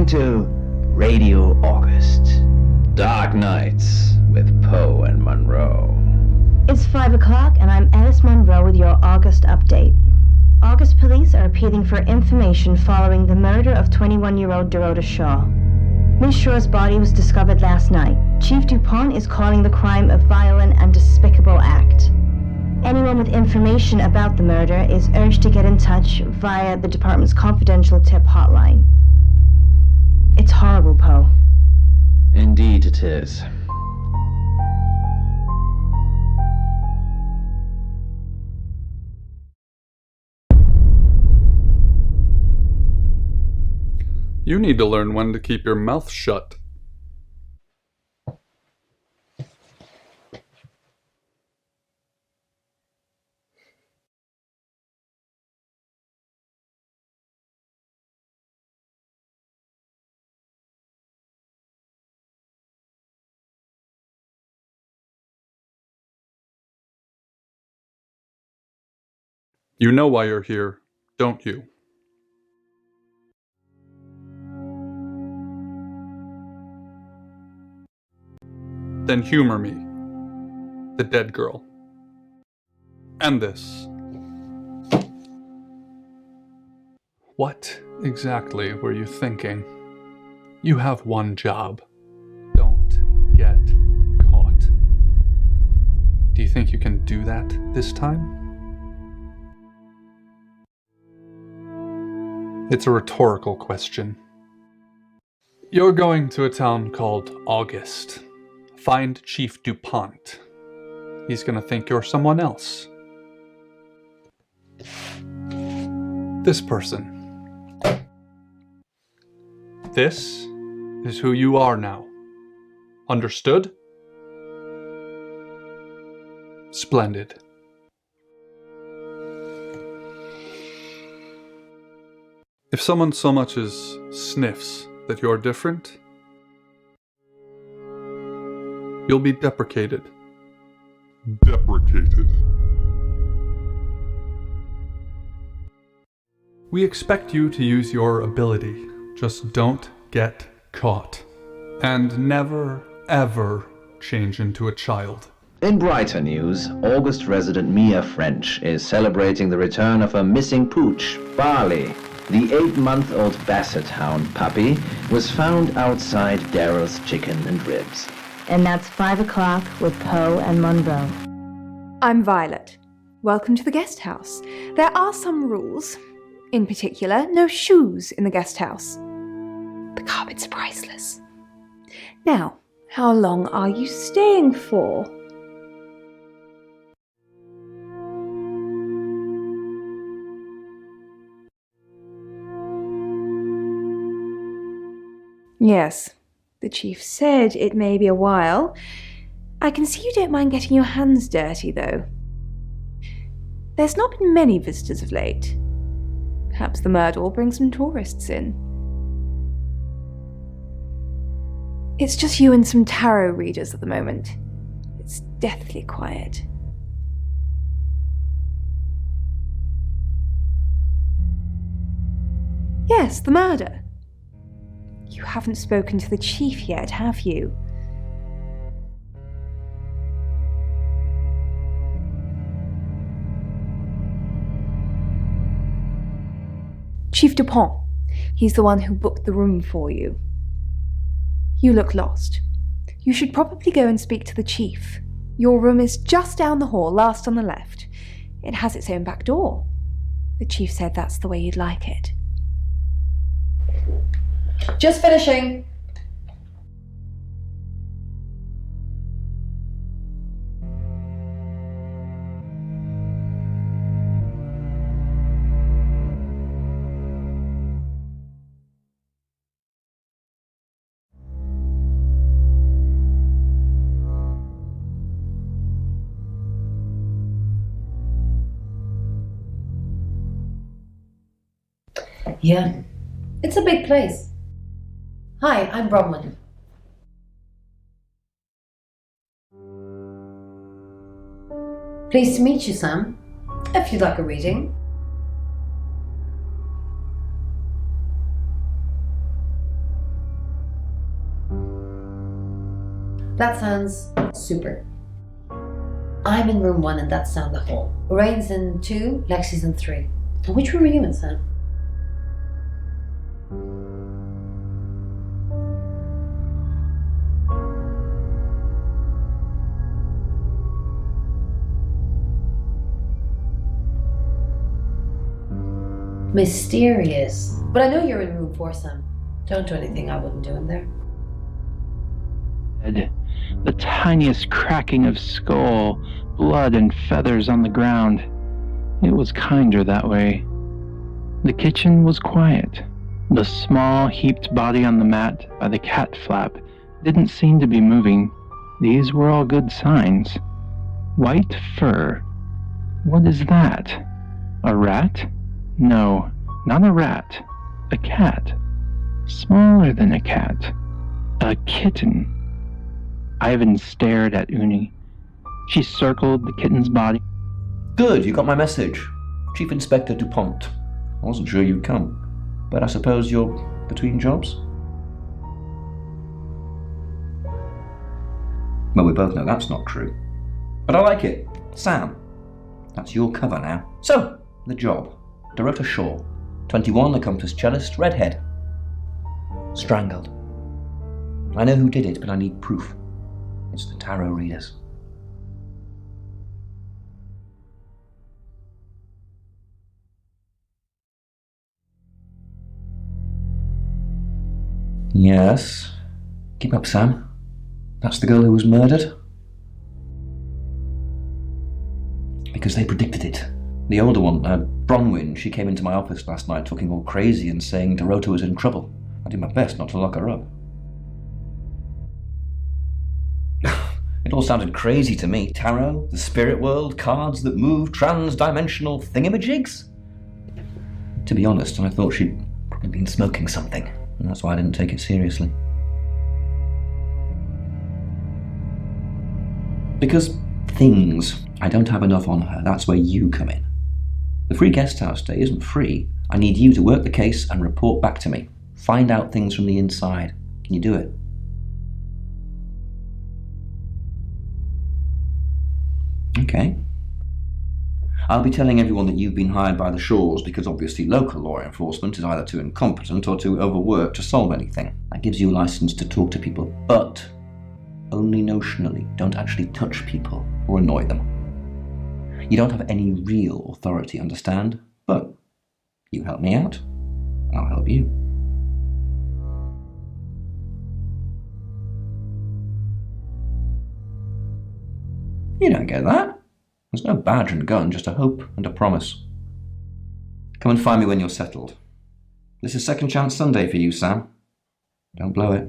listening to Radio August. Dark Nights with Poe and Monroe. It's 5 o'clock and I'm Alice Monroe with your August update. August police are appealing for information following the murder of 21-year-old Dorota Shaw. Miss Shaw's body was discovered last night. Chief DuPont is calling the crime a violent and despicable act. Anyone with information about the murder is urged to get in touch via the department's confidential tip hotline. It's horrible, Poe. Indeed it is. You need to learn when to keep your mouth shut. You know why you're here, don't you? Then humor me, the dead girl. And this. What exactly were you thinking? You have one job. Don't get caught. Do you think you can do that this time? It's a rhetorical question. You're going to a town called August. Find Chief DuPont. He's gonna think you're someone else. This person. This is who you are now. Understood? Splendid. If someone so much as sniffs that you're different, you'll be deprecated. Deprecated. We expect you to use your ability. Just don't get caught. And never, ever change into a child. In brighter news, August resident Mia French is celebrating the return of her missing pooch, Barley. The 8-month-old Basset Hound puppy was found outside Daryl's Chicken and Ribs. And that's 5 o'clock with Poe and Monroe. I'm Violet. Welcome to the guest house. There are some rules. In particular, no shoes in the guest house. The carpet's priceless. Now, how long are you staying for? Yes, the chief said it may be a while. I can see you don't mind getting your hands dirty, though. There's not been many visitors of late. Perhaps the murder will bring some tourists in. It's just you and some tarot readers at the moment. It's deathly quiet. Yes, the murder. You haven't spoken to the chief yet, have you? Chief DuPont. He's the one who booked the room for you. You look lost. You should probably go and speak to the chief. Your room is just down the hall, last on the left. It has its own back door. The chief said that's the way you'd like it. Just finishing. Yeah, it's a big place. Hi, I'm Bronwyn. Pleased to meet you, Sam. If you'd like a reading. That sounds super. I'm in room 1 and that's down the hall. Lorraine's in 2, Lexi's in 3. And which room are you in, Sam? Mysterious. But I know you're in room 4, Sam. Don't do anything I wouldn't do in there. The tiniest cracking of skull, blood and feathers on the ground. It was kinder that way. The kitchen was quiet. The small heaped body on the mat by the cat flap didn't seem to be moving. These were all good signs. White fur. What is that? A rat? No, not a rat. A cat. Smaller than a cat. A kitten. Ivan stared at Uni. She circled the kitten's body. Good, you got my message. Chief Inspector DuPont. I wasn't sure you'd come, but I suppose you're between jobs? Well, we both know that's not true. But I like it. Sam, that's your cover now. So, the job. Dorota Shaw, 21, accomplished cellist, redhead. Strangled. I know who did it, but I need proof. It's the tarot readers. Yes. Keep up, Sam. That's the girl who was murdered? Because they predicted it. The older one, Bronwyn, she came into my office last night talking all crazy and saying Dorota was in trouble. I did my best not to lock her up. It all sounded crazy to me. Tarot, the spirit world, cards that move, trans-dimensional thingamajigs. To be honest, I thought she'd probably been smoking something, and that's why I didn't take it seriously. Because things, I don't have enough on her. That's where you come in. The free guest house stay isn't free. I need you to work the case and report back to me. Find out things from the inside. Can you do it? Okay. I'll be telling everyone that you've been hired by the Shaws because obviously local law enforcement is either too incompetent or too overworked to solve anything. That gives you a license to talk to people, but only notionally. Don't actually touch people or annoy them. You don't have any real authority, understand? But you help me out, I'll help you. You don't get that. There's no badge and gun, just a hope and a promise. Come and find me when you're settled. This is Second Chance Sunday for you, Sam. Don't blow it.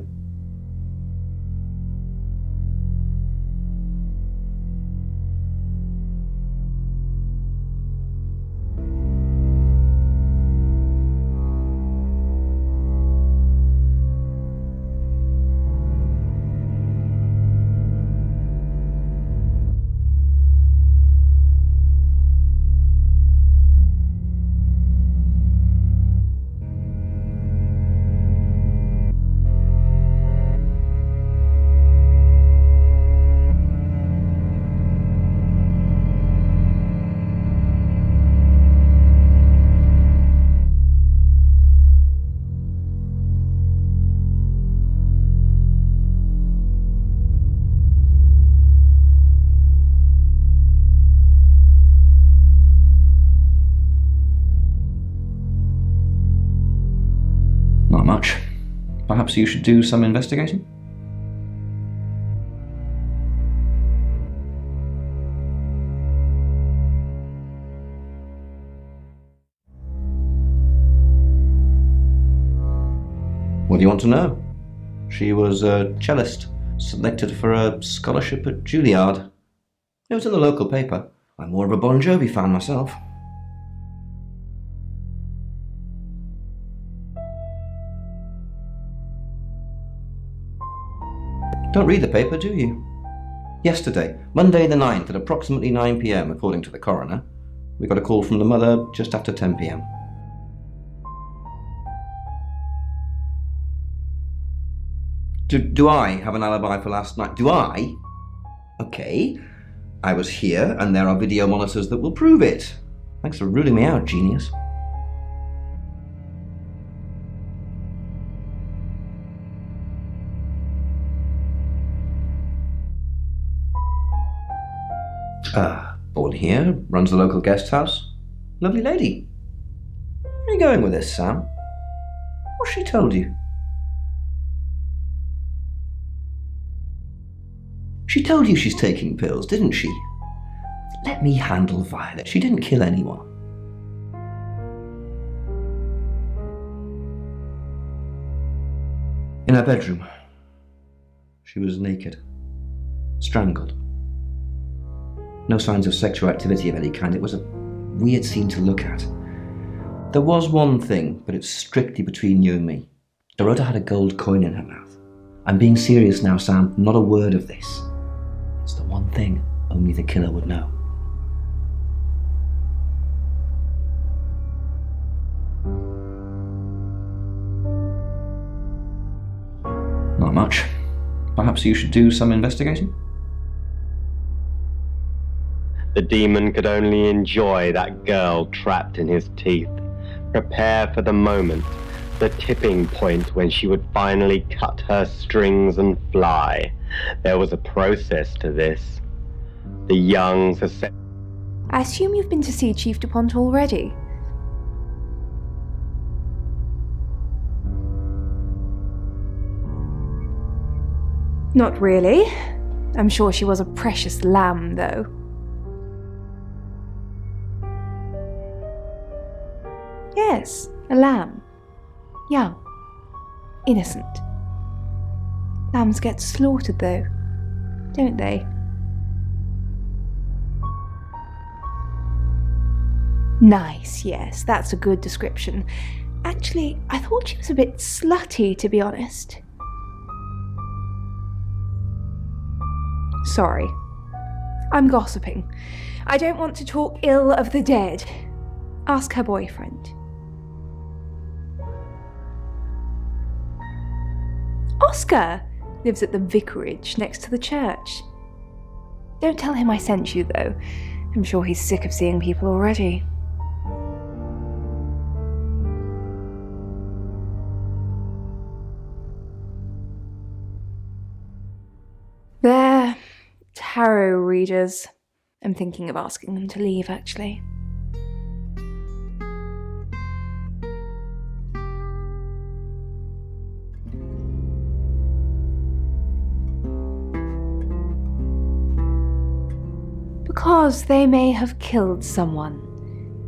Not much. Perhaps you should do some investigating? What do you want to know? She was a cellist, selected for a scholarship at Juilliard. It was in the local paper. I'm more of a Bon Jovi fan myself. Don't read the paper, do you? Yesterday, Monday the 9th at approximately 9 p.m, according to the coroner, we got a call from the mother just after 10 p.m. Do I have an alibi for last night? Do I? Okay. I was here, and there are video monitors that will prove it. Thanks for ruling me out, genius. Born here, runs the local guest house. Lovely lady. Where are you going with this, Sam? What's she told you? She told you she's taking pills, didn't she? Let me handle Violet. She didn't kill anyone. In her bedroom, she was naked, strangled. No signs of sexual activity of any kind. It was a weird scene to look at. There was one thing, but it's strictly between you and me. Dorota had a gold coin in her mouth. I'm being serious now, Sam. Not a word of this. It's the one thing only the killer would know. Not much. Perhaps you should do some investigating? The demon could only enjoy that girl trapped in his teeth, prepare for the moment, the tipping point when she would finally cut her strings and fly. There was a process to this. The young I assume you've been to see Chief DuPont already? Not really. I'm sure she was a precious lamb, though. Yes, a lamb. Young. Innocent. Lambs get slaughtered, though, don't they? Nice, yes, that's a good description. Actually, I thought she was a bit slutty, to be honest. Sorry. I'm gossiping. I don't want to talk ill of the dead. Ask her boyfriend. Oscar lives at the vicarage next to the church. Don't tell him I sent you, though. I'm sure he's sick of seeing people already. They're tarot readers. I'm thinking of asking them to leave, actually. Because they may have killed someone.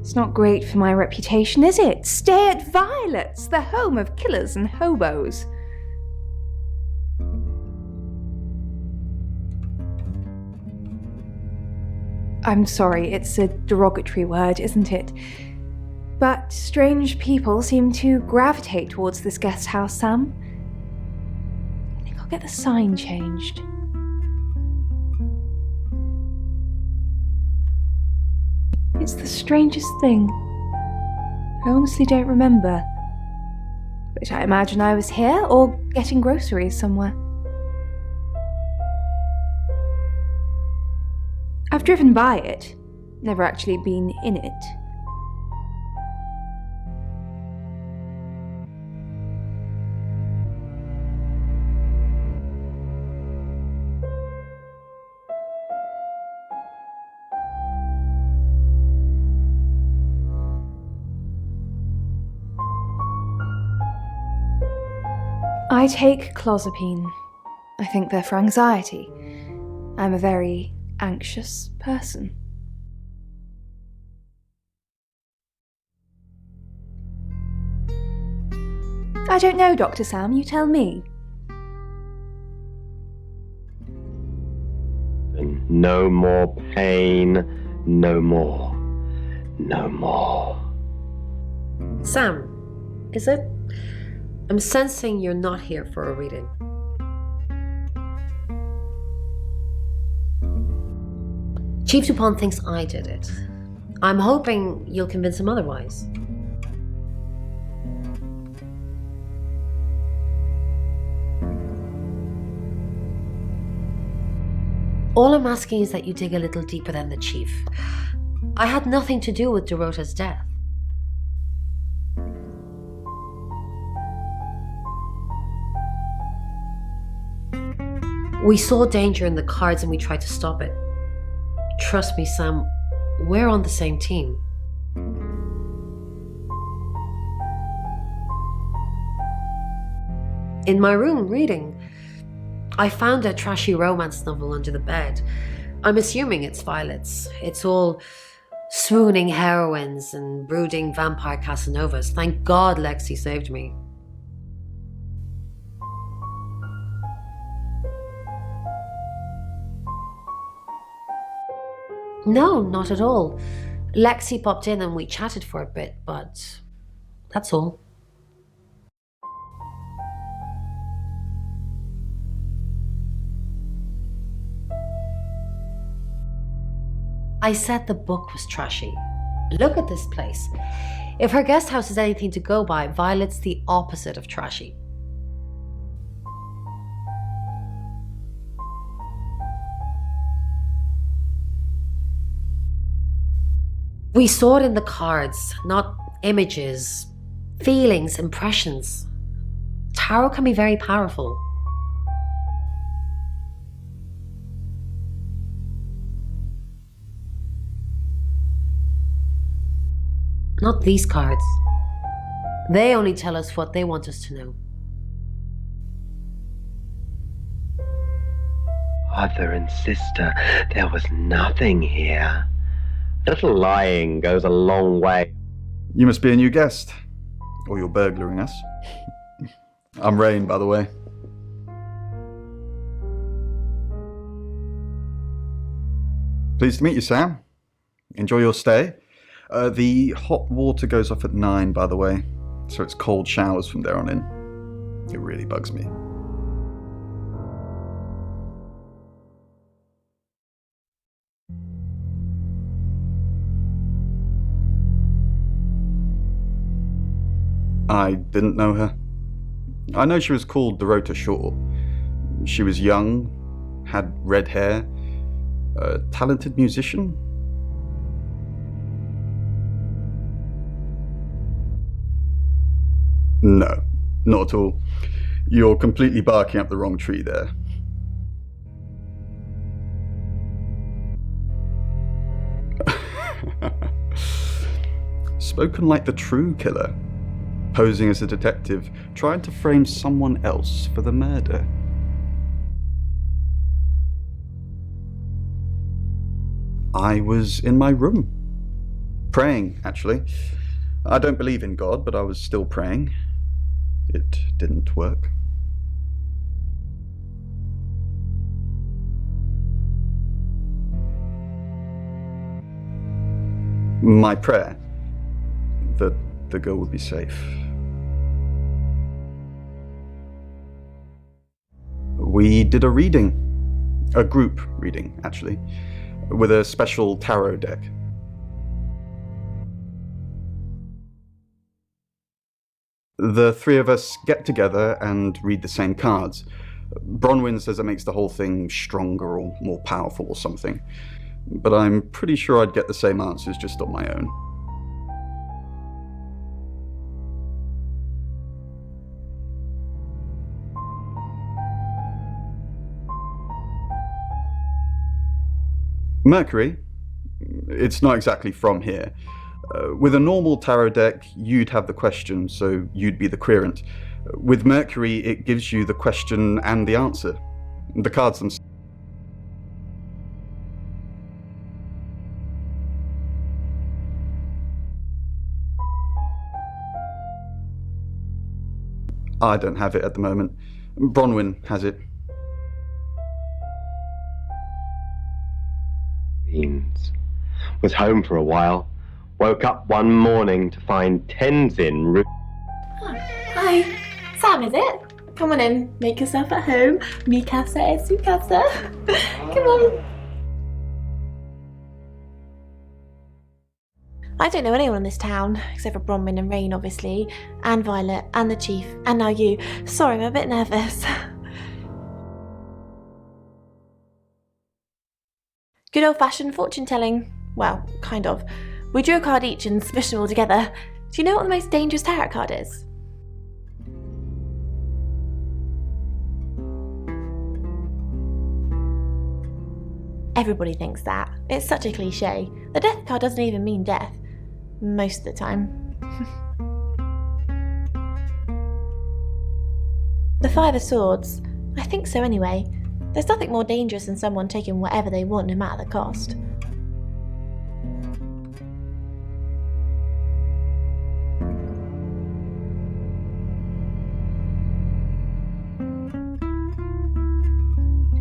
It's not great for my reputation, is it? Stay at Violet's, the home of killers and hobos. I'm sorry, it's a derogatory word, isn't it? But strange people seem to gravitate towards this guest house, Sam. I think I'll get the sign changed. It's the strangest thing. I honestly don't remember. But I imagine I was here or getting groceries somewhere. I've driven by it, never actually been in it. I take clozapine. I think they're for anxiety. I'm a very anxious person. I don't know, Dr. Sam, you tell me. No more pain, no more, no more. Sam, is it? I'm sensing you're not here for a reading. Chief DuPont thinks I did it. I'm hoping you'll convince him otherwise. All I'm asking is that you dig a little deeper than the chief. I had nothing to do with Dorota's death. We saw danger in the cards and we tried to stop it. Trust me, Sam, we're on the same team. In my room, reading, I found a trashy romance novel under the bed. I'm assuming it's Violet's. It's all swooning heroines and brooding vampire Casanovas. Thank God Lexi saved me. No, not at all. Lexi popped in and we chatted for a bit, but that's all. I said the book was trashy. Look at this place. If her guest house is anything to go by, Violet's the opposite of trashy. We saw it in the cards, not images, feelings, impressions. Tarot can be very powerful. Not these cards. They only tell us what they want us to know. Brother and sister, there was nothing here. A little lying goes a long way. You must be a new guest. Or you're burglaring us. I'm Rain, by the way. Pleased to meet you, Sam. Enjoy your stay. The hot water goes off at 9, by the way, so it's cold showers from there on in. It really bugs me. I didn't know her. I know she was called Dorota Shaw. She was young, had red hair, a talented musician. No, not at all. You're completely barking up the wrong tree there. Spoken like the true killer, posing as a detective, trying to frame someone else for the murder. I was in my room, praying, actually. I don't believe in God, but I was still praying. It didn't work. My prayer, that the girl would be safe. We did a reading, a group reading, actually, with a special tarot deck. The three of us get together and read the same cards. Bronwyn says it makes the whole thing stronger or more powerful or something, but I'm pretty sure I'd get the same answers just on my own. Mercury, it's not exactly from here. With a normal tarot deck, you'd have the question, so you'd be the querent. With Mercury, it gives you the question and the answer. The cards themselves. I don't have it at the moment. Bronwyn has it. Was home for a while. Woke up one morning to find Tenzin. Hi, Sam, is it? Come on in, make yourself at home. Mi casa es su casa. Come on. I don't know anyone in this town, except for Bronwyn and Rain, obviously, and Violet, and the Chief, and now you. Sorry, I'm a bit nervous. Good old-fashioned fortune-telling. Well, kind of. We drew a card each and smushed them all together. Do you know what the most dangerous tarot card is? Everybody thinks that. It's such a cliche. The death card doesn't even mean death. Most of the time. The Five of Swords. I think so anyway. There's nothing more dangerous than someone taking whatever they want no matter the cost.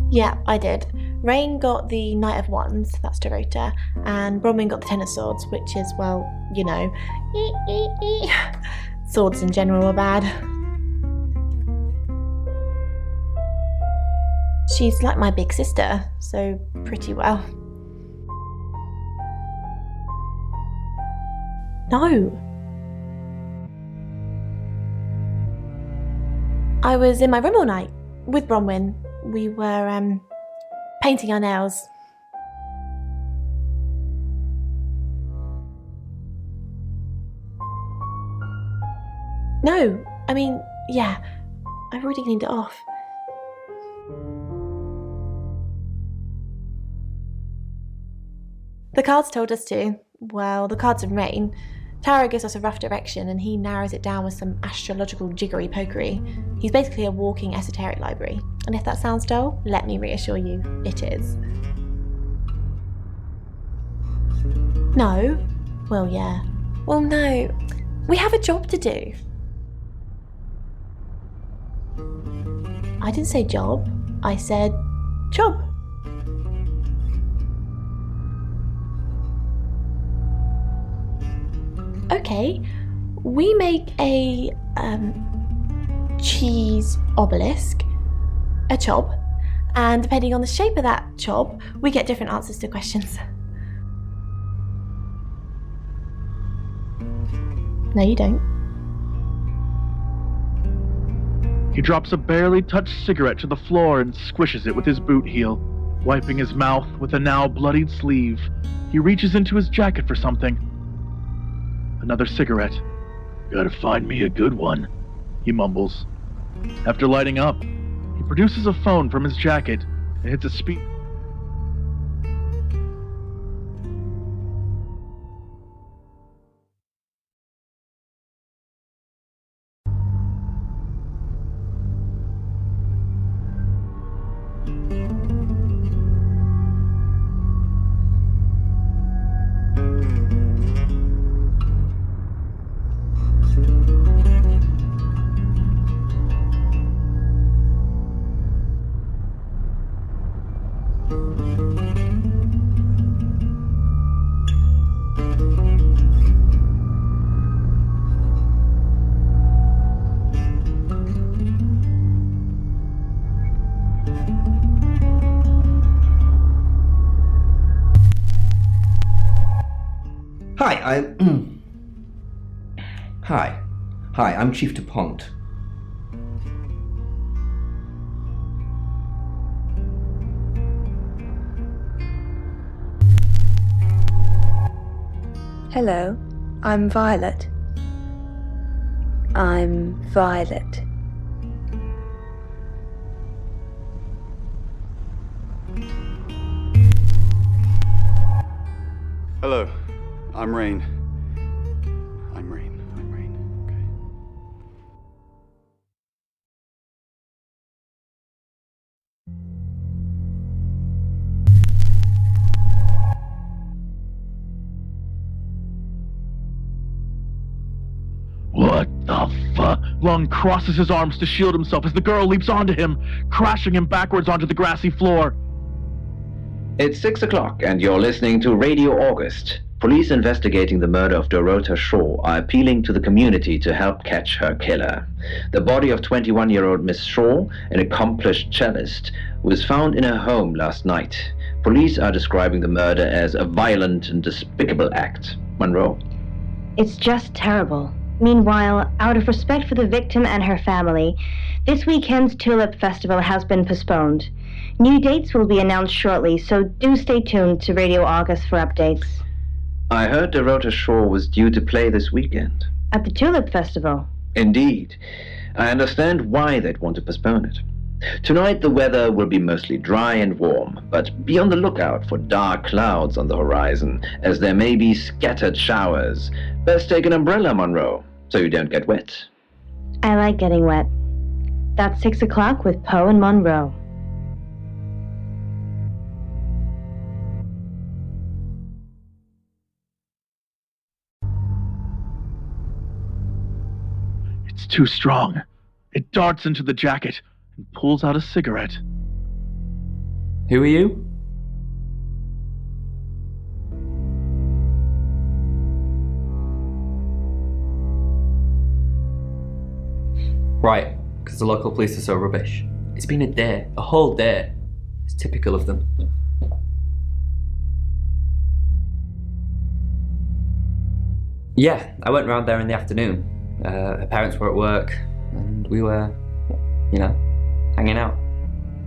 Yeah, I did. Rain got the Knight of Wands, that's Dorota, and Bronwyn got the Ten of Swords, which is, well, you know, swords in general are bad. She's like my big sister, so pretty well. No. I was in my room all night with Bronwyn. We were, painting our nails. No, I mean, yeah, I've already cleaned it off. The cards told us to. Well, the cards of Rain. Tarot gives us a rough direction and he narrows it down with some astrological jiggery pokery. He's basically a walking esoteric library. And if that sounds dull, let me reassure you, it is. No? Well, yeah. Well, no. We have a job to do. I didn't say job. I said job. Okay, we make a cheese obelisk, a chob, and depending on the shape of that chob, we get different answers to questions. No, you don't. He drops a barely touched cigarette to the floor and squishes it with his boot heel. Wiping his mouth with a now bloodied sleeve, he reaches into his jacket for something. Another cigarette. Gotta find me a good one, he mumbles. After lighting up, he produces a phone from his jacket and hits a speed. Hi, I'm Chief DuPont. Hello, I'm Violet. I'm Violet. Hello, I'm Rain. I'm Rain. Okay. What the fuck? Lung crosses his arms to shield himself as the girl leaps onto him, crashing him backwards onto the grassy floor. It's 6 o'clock and you're listening to Radio August. Police investigating the murder of Dorota Shaw are appealing to the community to help catch her killer. The body of 21-year-old Miss Shaw, an accomplished cellist, was found in her home last night. Police are describing the murder as a violent and despicable act. Monroe. It's just terrible. Meanwhile, out of respect for the victim and her family, this weekend's Tulip Festival has been postponed. New dates will be announced shortly, so do stay tuned to Radio August for updates. I heard Dorota Shaw was due to play this weekend. At the Tulip Festival? Indeed. I understand why they'd want to postpone it. Tonight the weather will be mostly dry and warm, but be on the lookout for dark clouds on the horizon, as there may be scattered showers. Best take an umbrella, Monroe, so you don't get wet. I like getting wet. That's 6 o'clock with Poe and Monroe. It's too strong. It darts into the jacket and pulls out a cigarette. Who are you? Right, because the local police are so rubbish. It's been a day, a whole day. It's typical of them. Yeah, I went round there in the afternoon. Her parents were at work, and we were, hanging out.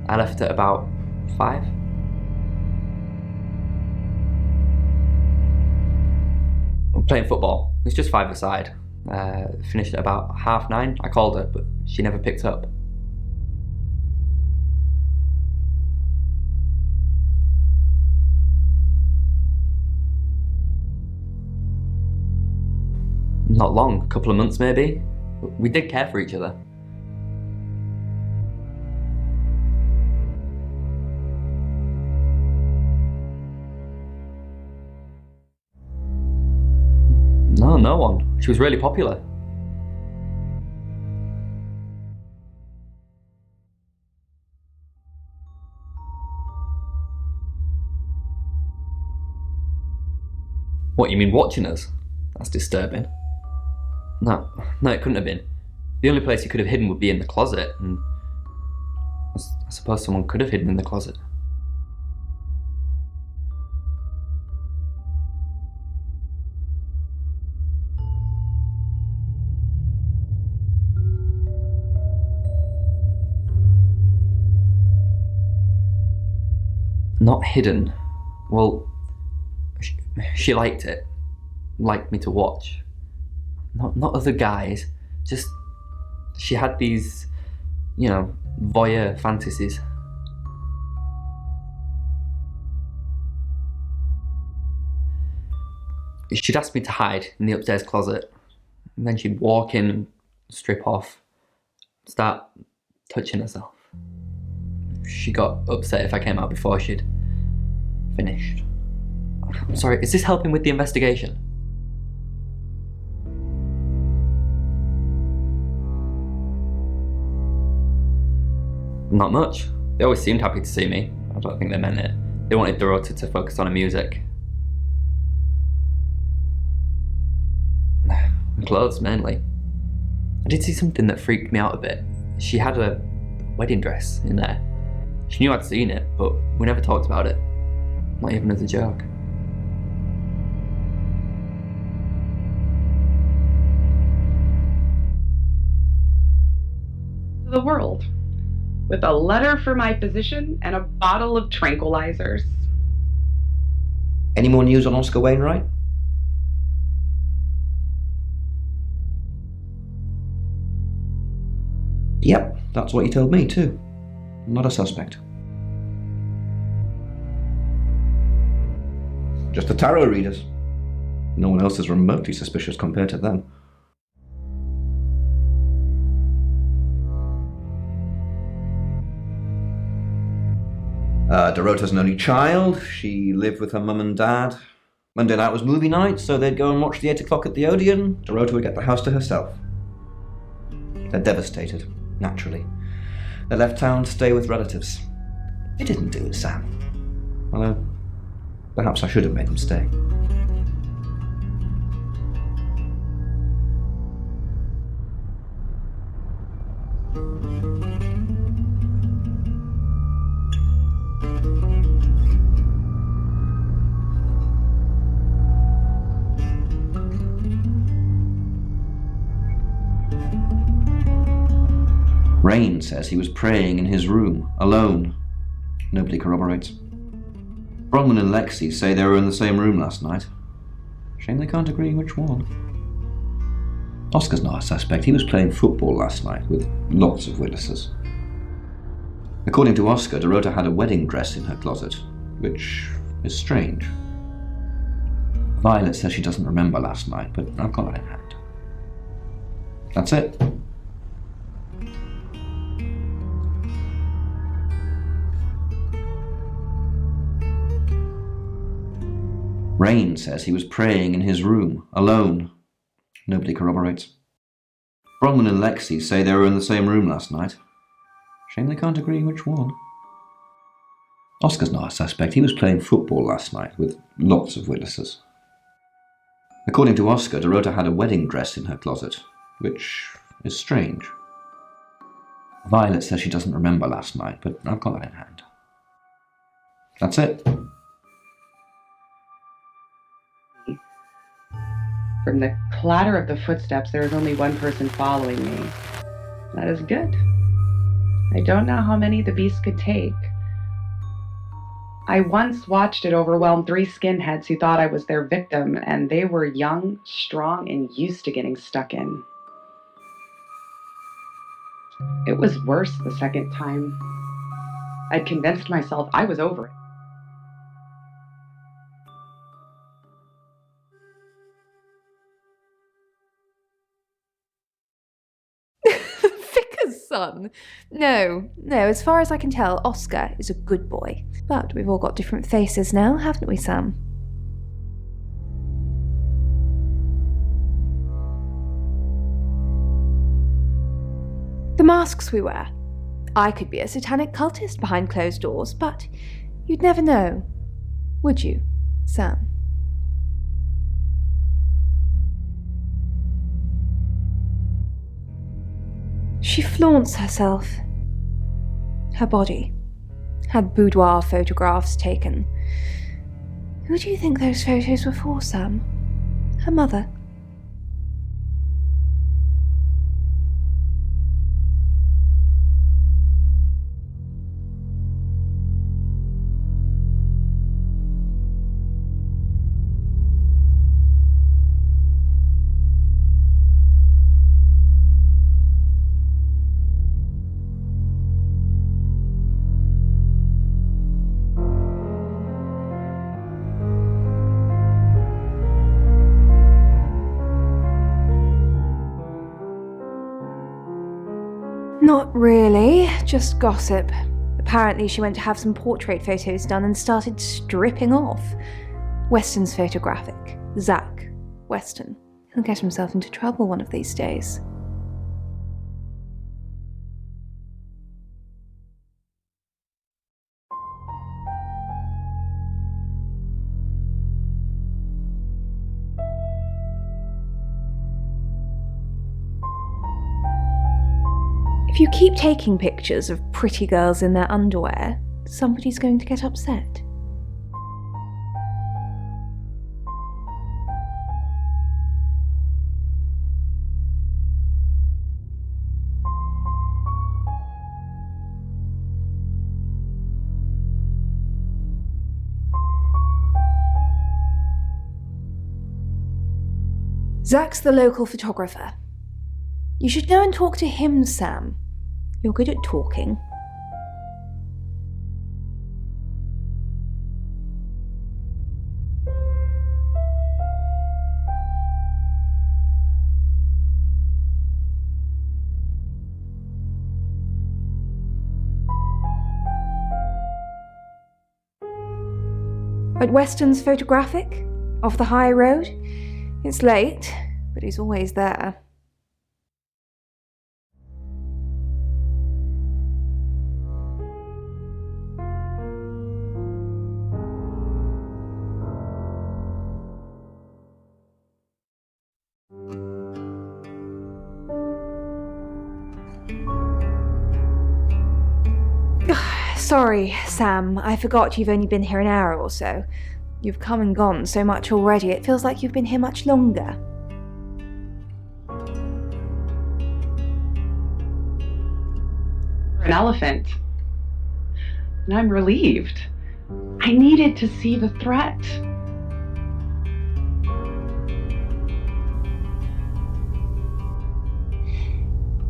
I left at about 5. I'm playing football. It was just 5-a-side. Finished at about 9:30. I called her, but she never picked up. Not long, a couple of months maybe. We did care for each other. No one. She was really popular. What, you mean watching us? That's disturbing. No, it couldn't have been. The only place he could have hidden would be in the closet, and I suppose someone could have hidden in the closet. Not hidden. Well, she liked it. Liked me to watch. Not other guys, just she had these, voyeur fantasies. She'd ask me to hide in the upstairs closet, and then she'd walk in and strip off, start touching herself. She got upset if I came out before she'd finished. I'm sorry, is this helping with the investigation? Not much. They always seemed happy to see me. I don't think they meant it. They wanted Dorota to focus on her music. Clothes, mainly. I did see something that freaked me out a bit. She had a wedding dress in there. She knew I'd seen it, but we never talked about it. Not even as a joke. The world, with a letter for my physician and a bottle of tranquilizers. Any more news on Oscar Wainwright? Yep, that's what he told me too. Not a suspect. Just the tarot readers. No one else is remotely suspicious compared to them. Dorota's an only child. She lived with her mum and dad. Monday night was movie night, so they'd go and watch the 8 o'clock at the Odeon. Dorota would get the house to herself. They're devastated, naturally. They left town to stay with relatives. They didn't do it, Sam. Although, perhaps I should have made them stay. Rain says he was praying in his room, alone. Nobody corroborates. Bronwyn and Lexi say they were in the same room last night. Shame they can't agree which one. Oscar's not a suspect. He was playing football last night with lots of witnesses. According to Oscar, Dorota had a wedding dress in her closet, which is strange. Violet says she doesn't remember last night, but I've got that in hand. That's it. Rain says he was praying in his room, alone. Nobody corroborates. Bronwyn and Lexi say they were in the same room last night. Shame they can't agree which one. Oscar's not a suspect. He was playing football last night with lots of witnesses. According to Oscar, Dorota had a wedding dress in her closet, which is strange. Violet says she doesn't remember last night, but I've got that in hand. That's it. From the clatter of the footsteps, there is only one person following me. That is good. I don't know how many the beast could take. I once watched it overwhelm 3 skinheads who thought I was their victim, and they were young, strong, and used to getting stuck in. It was worse the second time. I'd convinced myself I was over it. Son. No, as far as I can tell, Oscar is a good boy. But we've all got different faces now, haven't we, Sam? The masks we wear. I could be a satanic cultist behind closed doors, but you'd never know. Would you, Sam? She flaunts herself. Her body. Had boudoir photographs taken. Who do you think those photos were for, Sam? Her mother? Not really, just gossip. Apparently she went to have some portrait photos done and started stripping off. Weston's photographic. Zach Weston. He'll get himself into trouble one of these days. If you keep taking pictures of pretty girls in their underwear, somebody's going to get upset. Zach's the local photographer. You should go and talk to him, Sam. You're good at talking. At Weston's photographic, off the high road. It's late, but he's always there. Sorry, Sam, I forgot you've only been here an hour or so. You've come and gone so much already, it feels like you've been here much longer. elephant. And I'm relieved. I needed to see the threat.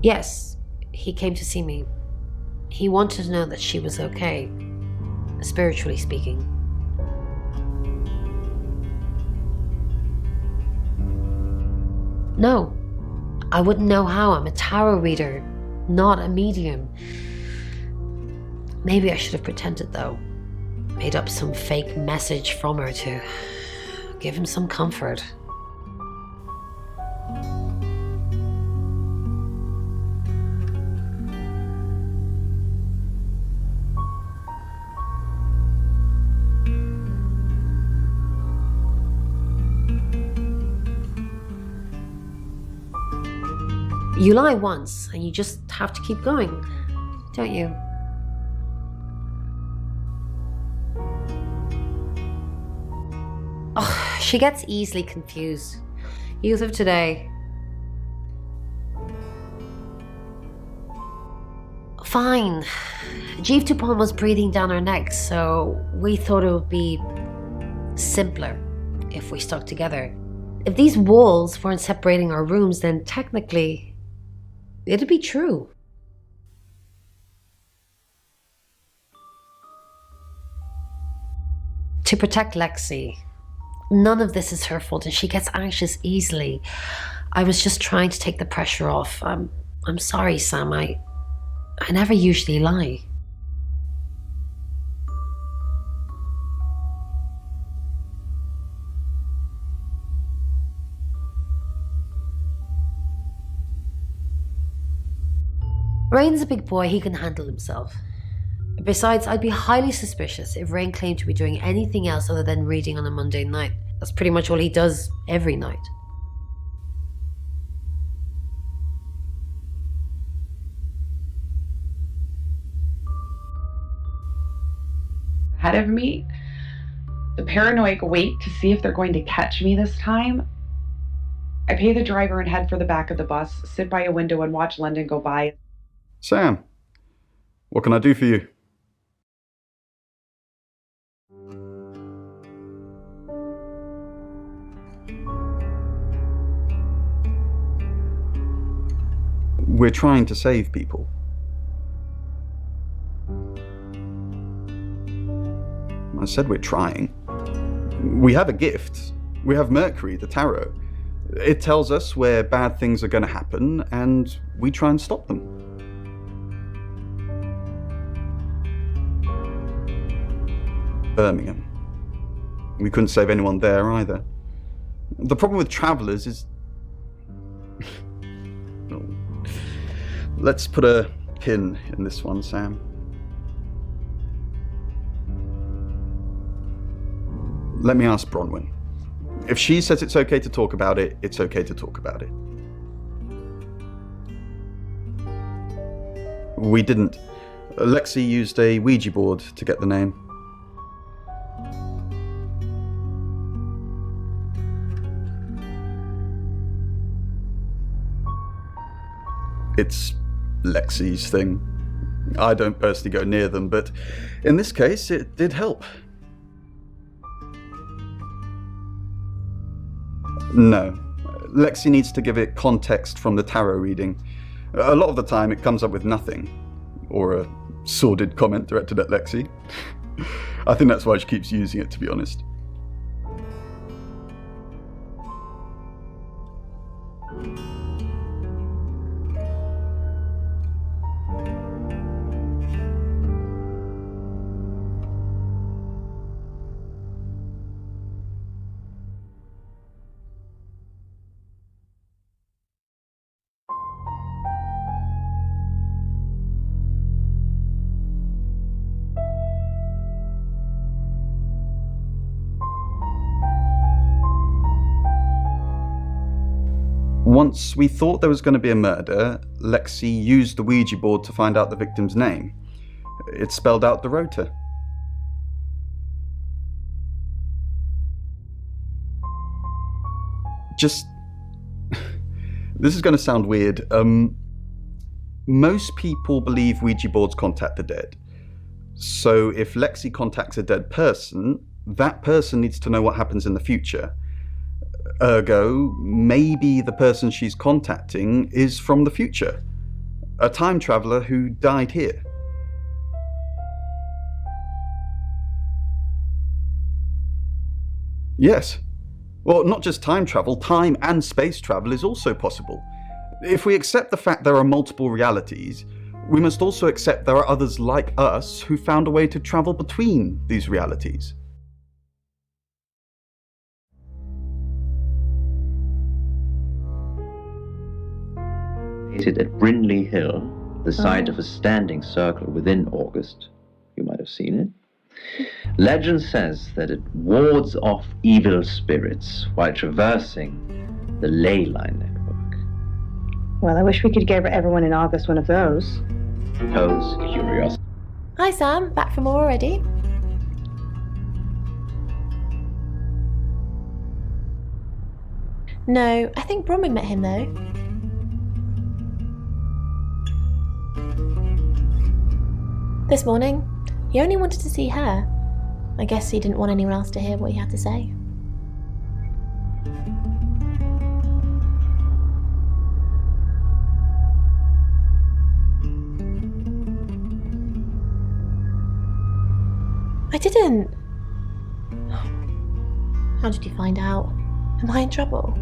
Yes, he came to see me. He wanted to know that she was okay, spiritually speaking. No, I wouldn't know how. I'm a tarot reader, not a medium. Maybe I should have pretended though. Made up some fake message from her to give him some comfort. You lie once, and you just have to keep going, don't you? Oh, she gets easily confused. Youth of today. Fine. Jeeve Dupont was breathing down her neck, so we thought it would be simpler if we stuck together. If these walls weren't separating our rooms, then technically it'd be true. To protect Lexi. None of this is her fault, and she gets anxious easily. I was just trying to take the pressure off. I'm sorry, Sam. I never usually lie. Rain's a big boy, he can handle himself. Besides, I'd be highly suspicious if Rain claimed to be doing anything else other than reading on a Monday night. That's pretty much all he does every night. Ahead of me, the paranoid wait to see if they're going to catch me this time. I pay the driver and head for the back of the bus, sit by a window and watch London go by. Sam, what can I do for you? We're trying to save people. I said we're trying. We have a gift. We have Mercury, the tarot. It tells us where bad things are going to happen, and we try and stop them. Birmingham. We couldn't save anyone there either. The problem with travellers is... Let's put a pin in this one, Sam. Let me ask Bronwyn. If she says it's okay to talk about it, it's okay to talk about it. We didn't. Lexi used a Ouija board to get the name. It's Lexi's thing. I don't personally go near them, but in this case, it did help. No. Lexi needs to give it context from the tarot reading. A lot of the time, it comes up with nothing. Or a sordid comment directed at Lexi. I think that's why she keeps using it, to be honest. Once we thought there was going to be a murder, Lexi used the Ouija board to find out the victim's name. It spelled out Dorota. Just... This is going to sound weird. Most people believe Ouija boards contact the dead. So if Lexi contacts a dead person, that person needs to know what happens in the future. Ergo, maybe the person she's contacting is from the future. A time traveler who died here. Yes. Well, not just time travel, time and space travel is also possible. If we accept the fact there are multiple realities, we must also accept there are others like us who found a way to travel between these realities. Located at Brindley Hill, the site of a standing circle within August. You might have seen it. Legend says that it wards off evil spirits while traversing the ley line network. Well, I wish we could give everyone in August one of those. Pose curiosity. Hi Sam, back for more already? No, I think Bronwyn met him though. This morning, he only wanted to see her. I guess he didn't want anyone else to hear what he had to say. I didn't. How did you find out? Am I in trouble?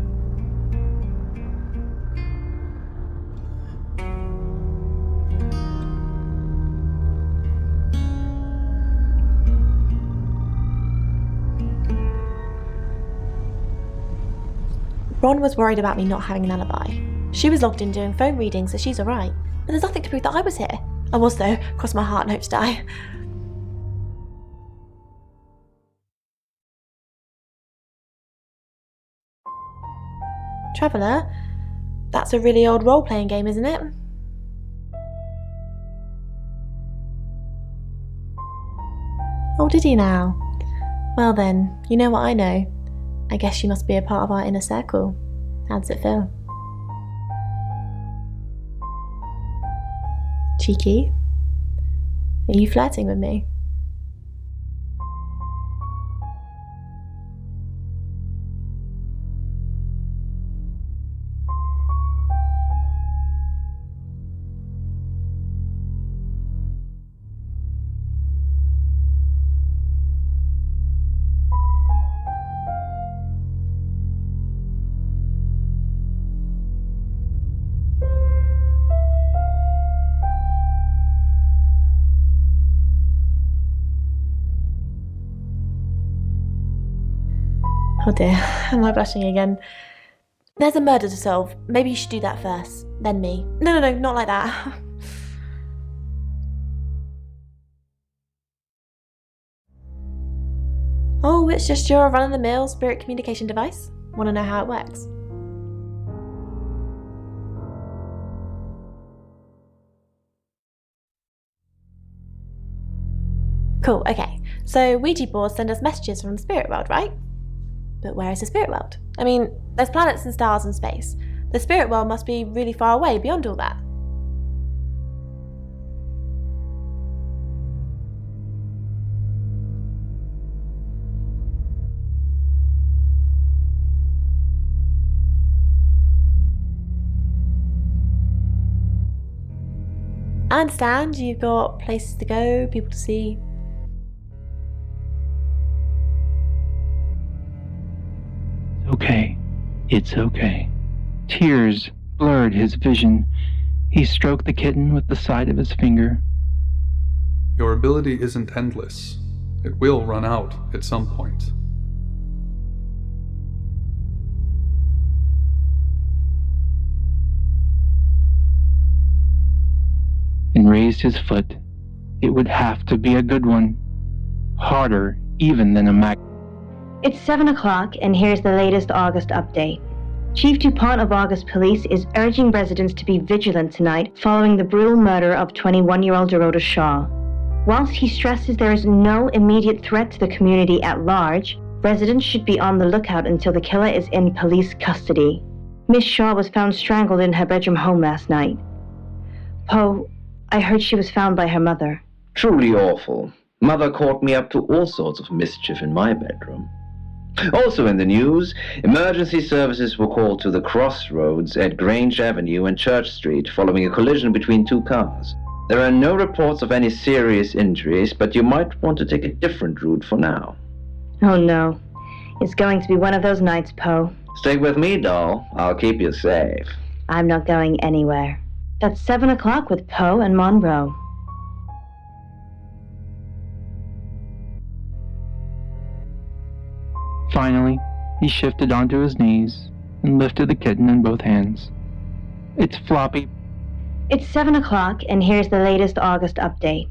Ron was worried about me not having an alibi. She was logged in doing phone readings, so she's alright. But there's nothing to prove that I was here. I was though, cross my heart and hope to die. Traveller? That's a really old role-playing game, isn't it? Oh, did he now? Well then, you know what I know. I guess you must be a part of our inner circle. How does it feel? Cheeky? Are you flirting with me? Oh dear, am I blushing again? There's a murder to solve. Maybe you should do that first, then me. No, not like that. Oh, it's just your run-of-the-mill spirit communication device. Want to know how it works? Cool, okay. So Ouija boards send us messages from the spirit world, right? But where is the spirit world? I mean, there's planets and stars in space. The spirit world must be really far away beyond all that. I understand you've got places to go, people to see. Okay. It's okay. Tears blurred his vision. He stroked the kitten with the side of his finger. Your ability isn't endless. It will run out at some point. And raised his foot. It would have to be a good one. Harder even than a mag. It's 7 o'clock, and here's the latest August update. Chief DuPont of August Police is urging residents to be vigilant tonight following the brutal murder of 21-year-old Dorota Shaw. Whilst he stresses there is no immediate threat to the community at large, residents should be on the lookout until the killer is in police custody. Miss Shaw was found strangled in her bedroom home last night. Poe, I heard she was found by her mother. Truly awful. Mother caught me up to all sorts of mischief in my bedroom. Also in the news, emergency services were called to the crossroads at Grange Avenue and Church Street following a collision between two cars. There are no reports of any serious injuries, but you might want to take a different route for now. Oh no. It's going to be one of those nights, Poe. Stay with me, doll. I'll keep you safe. I'm not going anywhere. That's 7 o'clock with Poe and Monroe. Finally, he shifted onto his knees and lifted the kitten in both hands. It's floppy. It's 7 o'clock, and here's the latest August update.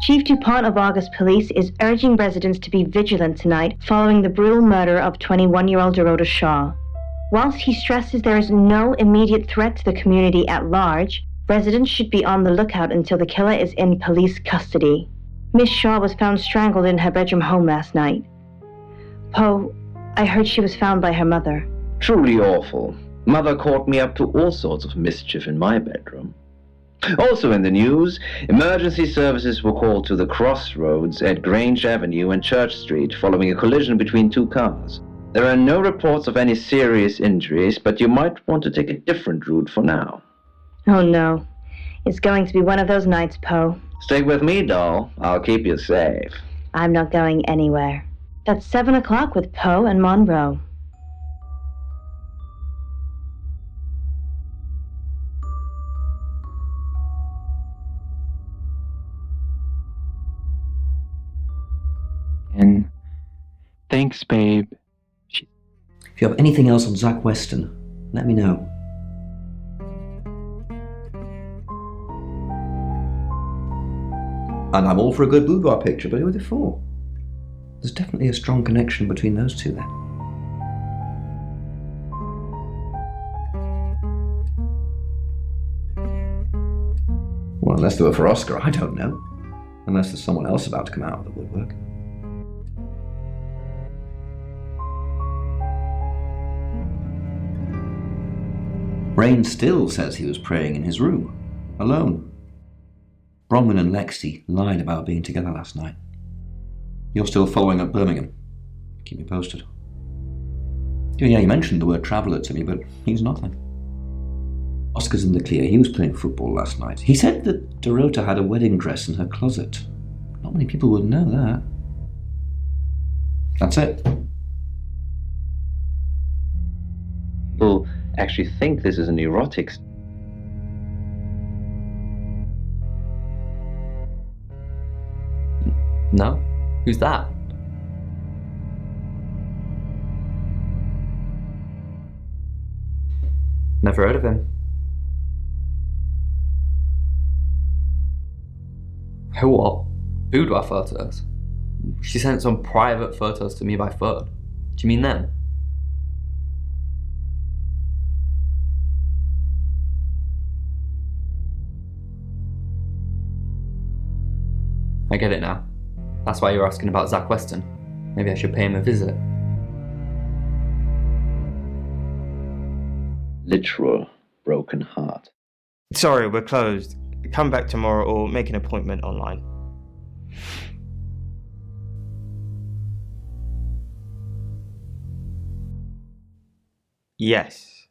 Chief DuPont of August Police is urging residents to be vigilant tonight following the brutal murder of 21-year-old Dorota Shaw. Whilst he stresses there is no immediate threat to the community at large, residents should be on the lookout until the killer is in police custody. Miss Shaw was found strangled in her bedroom home last night. Poe, I heard she was found by her mother. Truly awful. Mother caught me up to all sorts of mischief in my bedroom. Also in the news, emergency services were called to the crossroads at Grange Avenue and Church Street following a collision between two cars. There are no reports of any serious injuries, but you might want to take a different route for now. Oh no. It's going to be one of those nights, Poe. Stay with me, doll. I'll keep you safe. I'm not going anywhere. That's 7 o'clock with Poe and Monroe. And thanks, babe. If you have anything else on Zach Weston, let me know. And I'm all for a good boudoir picture, but who are they for? There's definitely a strong connection between those two then. Well, unless they were for Oscar, I don't know. Unless there's someone else about to come out of the woodwork. Rain still says he was praying in his room, alone. Bronwyn and Lexi lied about being together last night. You're still following up Birmingham. Keep me posted. Yeah, you mentioned the word traveller to me, but he's nothing. Oscar's in the clear. He was playing football last night. He said that Dorota had a wedding dress in her closet. Not many people would know that. That's it. People actually think this is an erotic. No? Who's that? Never heard of him. Who what? Boudoir photos? She sent some private photos to me by phone. Do you mean them? I get it now. That's why you're asking about Zach Weston. Maybe I should pay him a visit. Literal broken heart. Sorry, we're closed. Come back tomorrow or make an appointment online. Yes.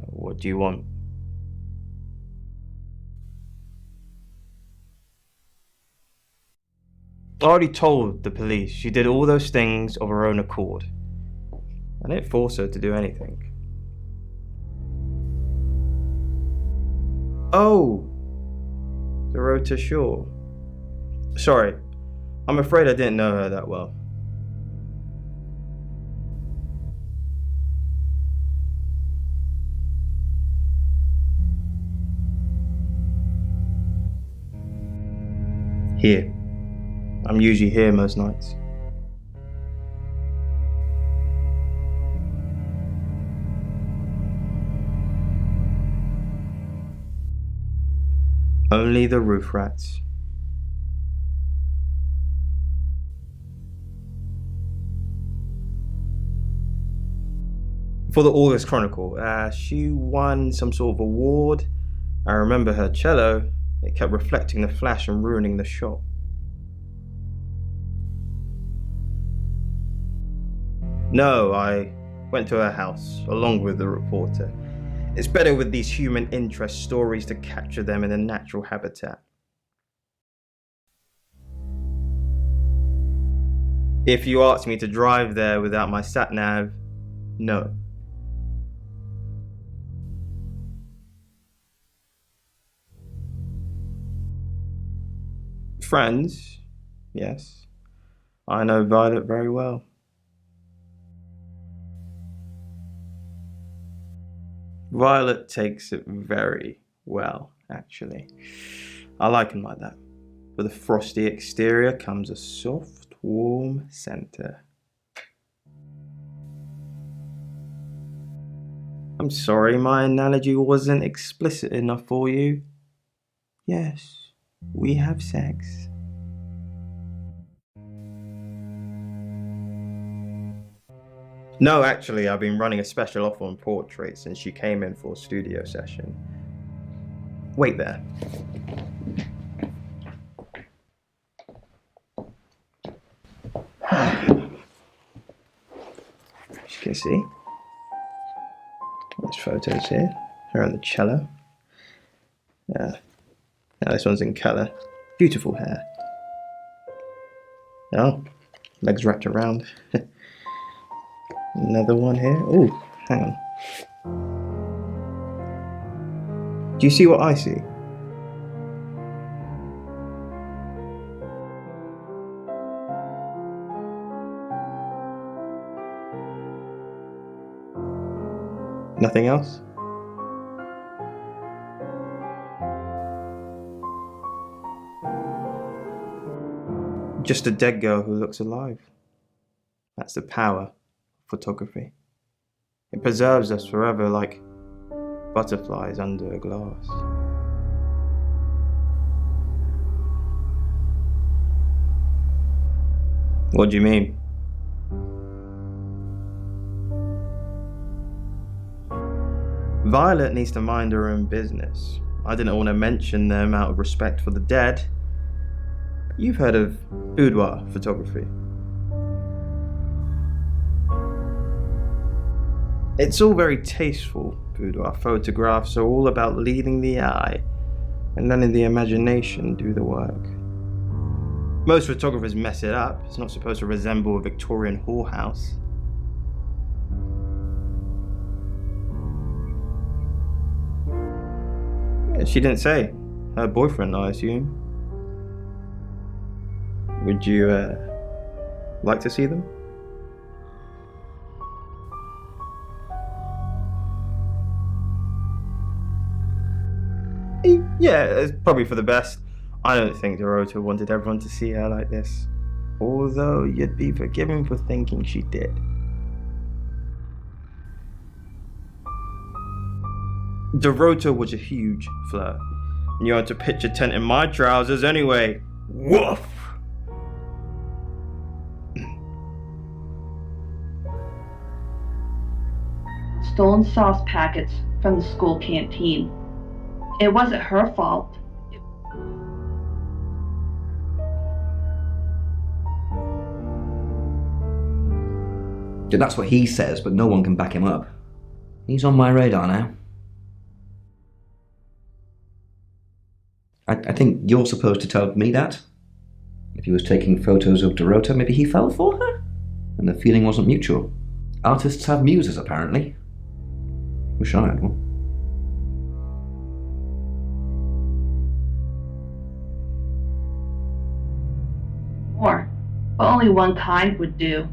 What do you want? I already told the police she did all those things of her own accord. I didn't force her to do anything. Oh! Dorota Shaw. Sorry, I'm afraid I didn't know her that well. Here. I'm usually here most nights. Only the roof rats. For the August Chronicle, she won some sort of award. I remember her cello. It kept reflecting the flash and ruining the shot. No, I went to her house, along with the reporter. It's better with these human interest stories to capture them in a natural habitat. If you asked me to drive there without my sat-nav, no. Friends, yes. I know Violet very well. Violet takes it very well, actually. I like him like that. With a frosty exterior comes a soft, warm center. I'm sorry my analogy wasn't explicit enough for you. Yes, we have sex. No, actually, I've been running a special offer on portraits since she came in for a studio session. Wait there. As you can see, there's photos here. Her on the cello. Yeah. Now this one's in colour. Beautiful hair. Oh, legs wrapped around. Another one here. Oh, hang on. Do you see what I see? Nothing else? Just a dead girl who looks alive. That's the power of photography. It preserves us forever like butterflies under a glass. What do you mean? Violet needs to mind her own business. I didn't want to mention them out of respect for the dead. You've heard of boudoir photography. It's all very tasteful. Boudoir photographs are all about leading the eye and letting the imagination do the work. Most photographers mess it up. It's not supposed to resemble a Victorian whorehouse. She didn't say. Her boyfriend, I assume. Would you like to see them? Yeah, it's probably for the best. I don't think Dorota wanted everyone to see her like this. Although you'd be forgiven for thinking she did. Dorota was a huge flirt. And you had to pitch a tent in my trousers anyway. Woof! Stolen sauce packets from the school canteen. It wasn't her fault. Yeah, that's what he says, but no one can back him up. He's on my radar now. I think you're supposed to tell me that. If he was taking photos of Dorota, maybe he fell for her? And the feeling wasn't mutual. Artists have muses, apparently. Wish I had one. More, but only one kind would do.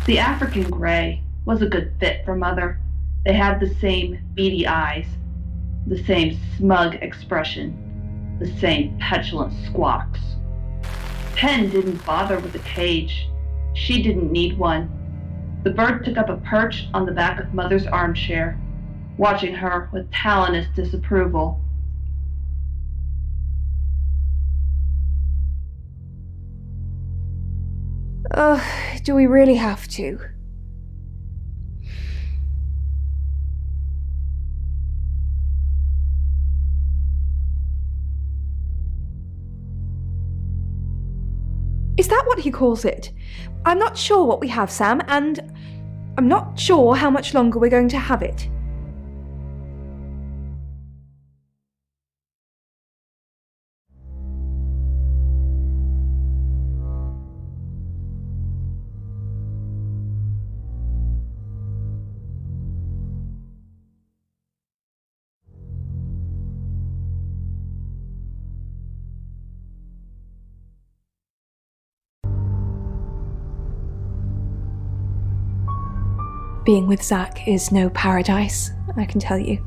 The African grey was a good fit for Mother. They had the same beady eyes, the same smug expression, the same petulant squawks. Pen didn't bother with a cage. She didn't need one. The bird took up a perch on the back of Mother's armchair, watching her with talonous disapproval. Do we really have to? Is that what he calls it? I'm not sure what we have, Sam, and I'm not sure how much longer we're going to have it. Being with Zach is no paradise, I can tell you.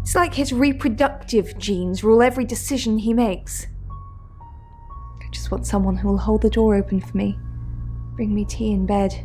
It's like his reproductive genes rule every decision he makes. I just want someone who will hold the door open for me, bring me tea in bed.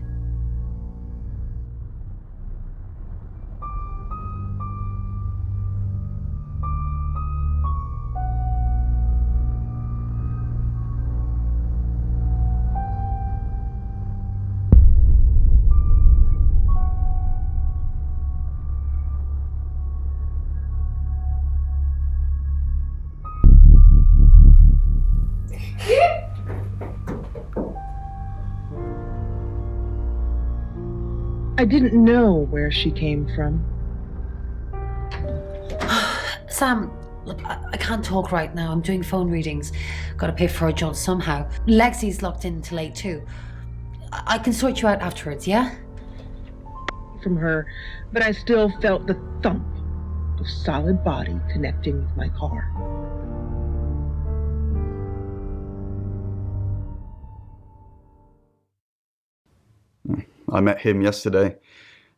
I didn't know where she came from. Sam, look, I can't talk right now. I'm doing phone readings. Gotta pay for a job somehow. Lexi's locked in till 8 too. I can sort you out afterwards, yeah? From her, but I still felt the thump of solid body connecting with my car. I met him yesterday,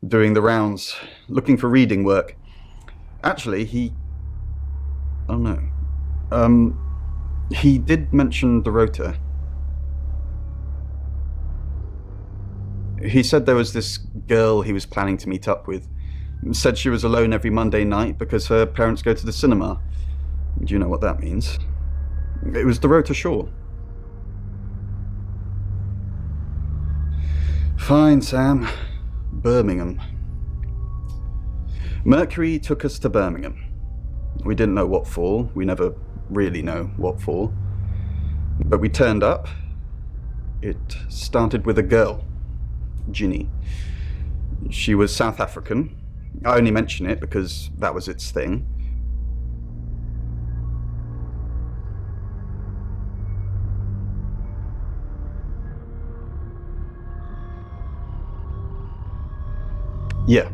doing the rounds, looking for reading work. Actually, he did mention Dorota. He said there was this girl he was planning to meet up with. Said she was alone every Monday night because her parents go to the cinema. Do you know what that means? It was Dorota Shaw. Fine, Sam. Birmingham. Mercury took us to Birmingham. We didn't know what for. We never really know what for. But we turned up. It started with a girl, Ginny. She was South African. I only mention it because that was its thing. Yeah.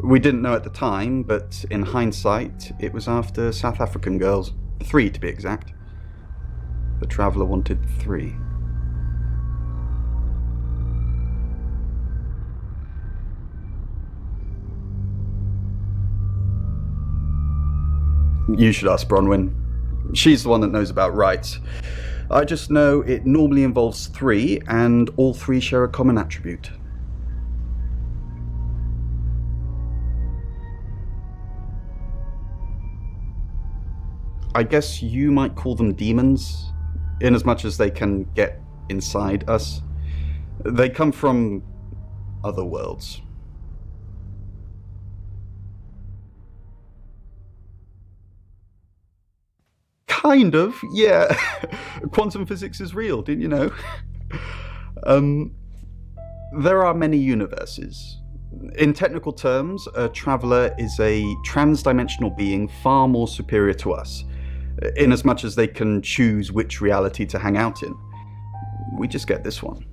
We didn't know at the time, but in hindsight, it was after South African girls. 3 to be exact. The Traveller wanted 3. You should ask Bronwyn. She's the one that knows about rights. I just know it normally involves 3, and all 3 share a common attribute. I guess you might call them demons, in as much as they can get inside us. They come from other worlds. Kind of, yeah. Quantum physics is real, didn't you know? There are many universes. In technical terms, a traveller is a trans-dimensional being far more superior to us, in as much as they can choose which reality to hang out in. We just get this one.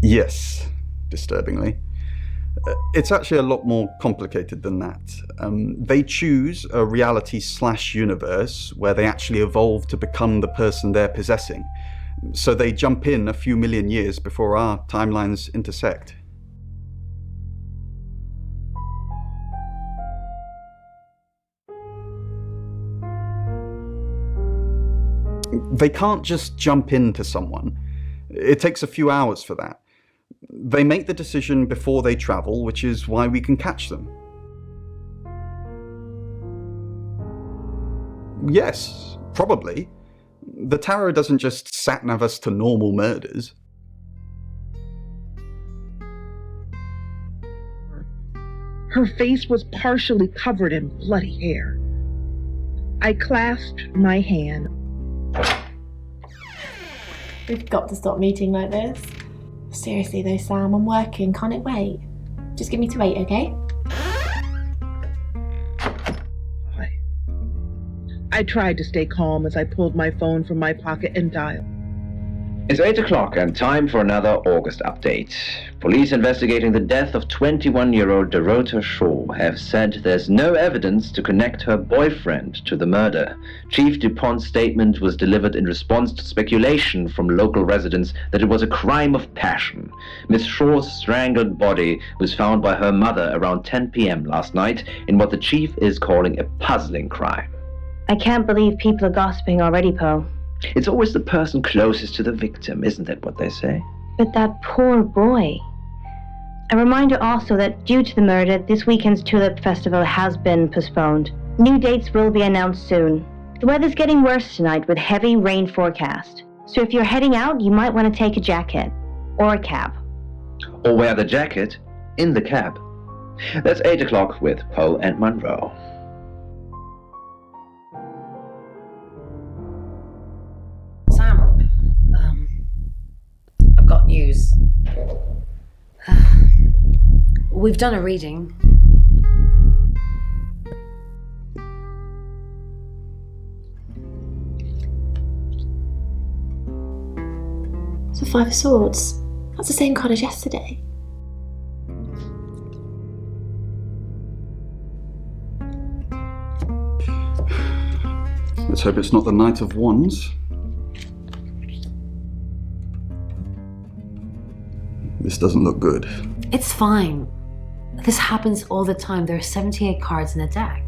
Yes, disturbingly. It's actually a lot more complicated than that. They choose a reality/universe where they actually evolve to become the person they're possessing. So they jump in a few million years before our timelines intersect. They can't just jump into someone. It takes a few hours for that. They make the decision before they travel, which is why we can catch them. Yes, probably. The tarot doesn't just sat-nav us to normal murders. Her face was partially covered in bloody hair. I clasped my hand. We've got to stop meeting like this. Seriously though, Sam, I'm working. Can't it wait? Just give me to 8, okay? I tried to stay calm as I pulled my phone from my pocket and dialed. It's 8 o'clock and time for another August update. Police investigating the death of 21-year-old Dorota Shaw have said there's no evidence to connect her boyfriend to the murder. Chief DuPont's statement was delivered in response to speculation from local residents that it was a crime of passion. Miss Shaw's strangled body was found by her mother around 10 p.m. last night in what the chief is calling a puzzling crime. I can't believe people are gossiping already, Poe. It's always the person closest to the victim, isn't that what they say? But that poor boy. A reminder also that due to the murder, this weekend's Tulip Festival has been postponed. New dates will be announced soon. The weather's getting worse tonight with heavy rain forecast. So if you're heading out, you might want to take a jacket. Or a cab. Or wear the jacket in the cab. That's 8 o'clock with Poe and Monroe. Sam, I've got news. We've done a reading. It's the 5 of Swords. That's the same card as yesterday. Let's hope it's not the Knight of Wands. This doesn't look good. It's fine. This happens all the time. There are 78 cards in a deck.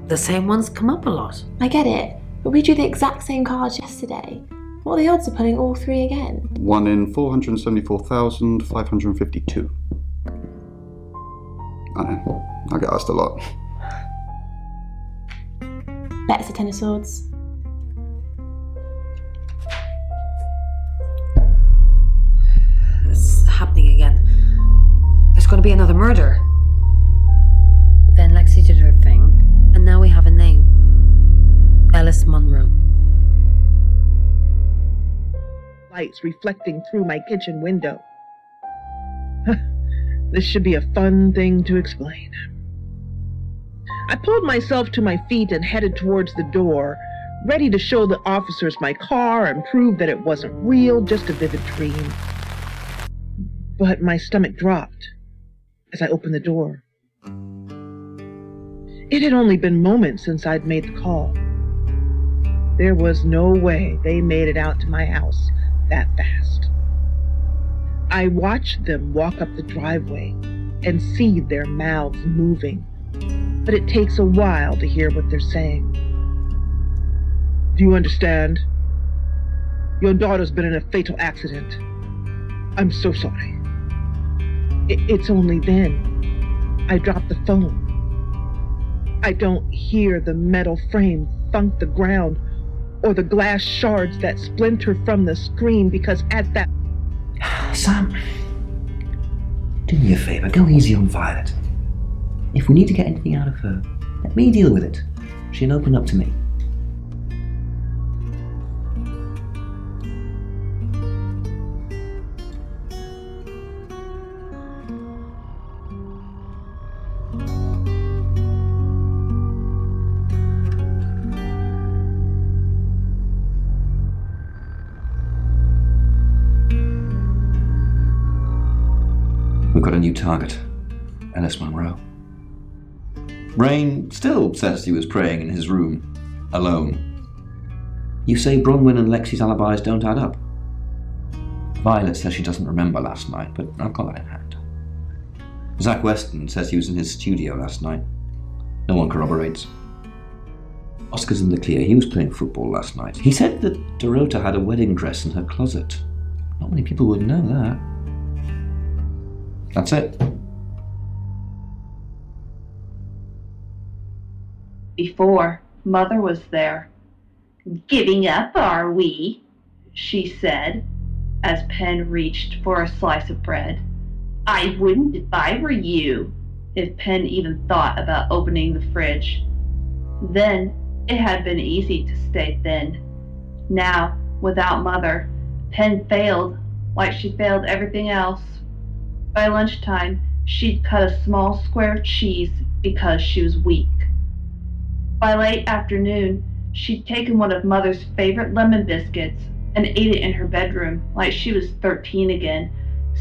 The same ones come up a lot. I get it, but we drew the exact same cards yesterday. What are the odds of pulling all 3 again? 1 in 474,552. I get asked a lot. Bet it's a 10 of Swords. It's happening again. There's going to be another murder. Then Lexi did her thing, and now we have a name. Alice Monroe. Lights reflecting through my kitchen window. This should be a fun thing to explain. I pulled myself to my feet and headed towards the door, ready to show the officers my car and prove that it wasn't real, just a vivid dream. But my stomach dropped as I opened the door. It had only been moments since I'd made the call. There was no way they made it out to my house that fast. I watched them walk up the driveway and see their mouths moving, but it takes a while to hear what they're saying. Do you understand? Your daughter's been in a fatal accident. I'm so sorry. It's only then I dropped the phone. I don't hear the metal frame thunk the ground or the glass shards that splinter from the screen because at that... Sam, do me a favour, go easy on Violet. If we need to get anything out of her, let me deal with it. She'll open up to me. We've got a new target, Alice Monroe. Rain still says he was praying in his room, alone. You say Bronwyn and Lexi's alibis don't add up. Violet says she doesn't remember last night, but I've got that in hand. Zach Weston says he was in his studio last night. No one corroborates. Oscar's in the clear. He was playing football last night. He said that Dorota had a wedding dress in her closet. Not many people would know that. That's it. Before, Mother was there. "Giving up, are we?" she said, as Penn reached for a slice of bread. "I wouldn't if I were you," if Penn even thought about opening the fridge. Then it had been easy to stay thin. Now, without Mother, Penn failed like she failed everything else. By lunchtime, she'd cut a small square of cheese because she was weak. By late afternoon, she'd taken one of Mother's favorite lemon biscuits and ate it in her bedroom like she was 13 again,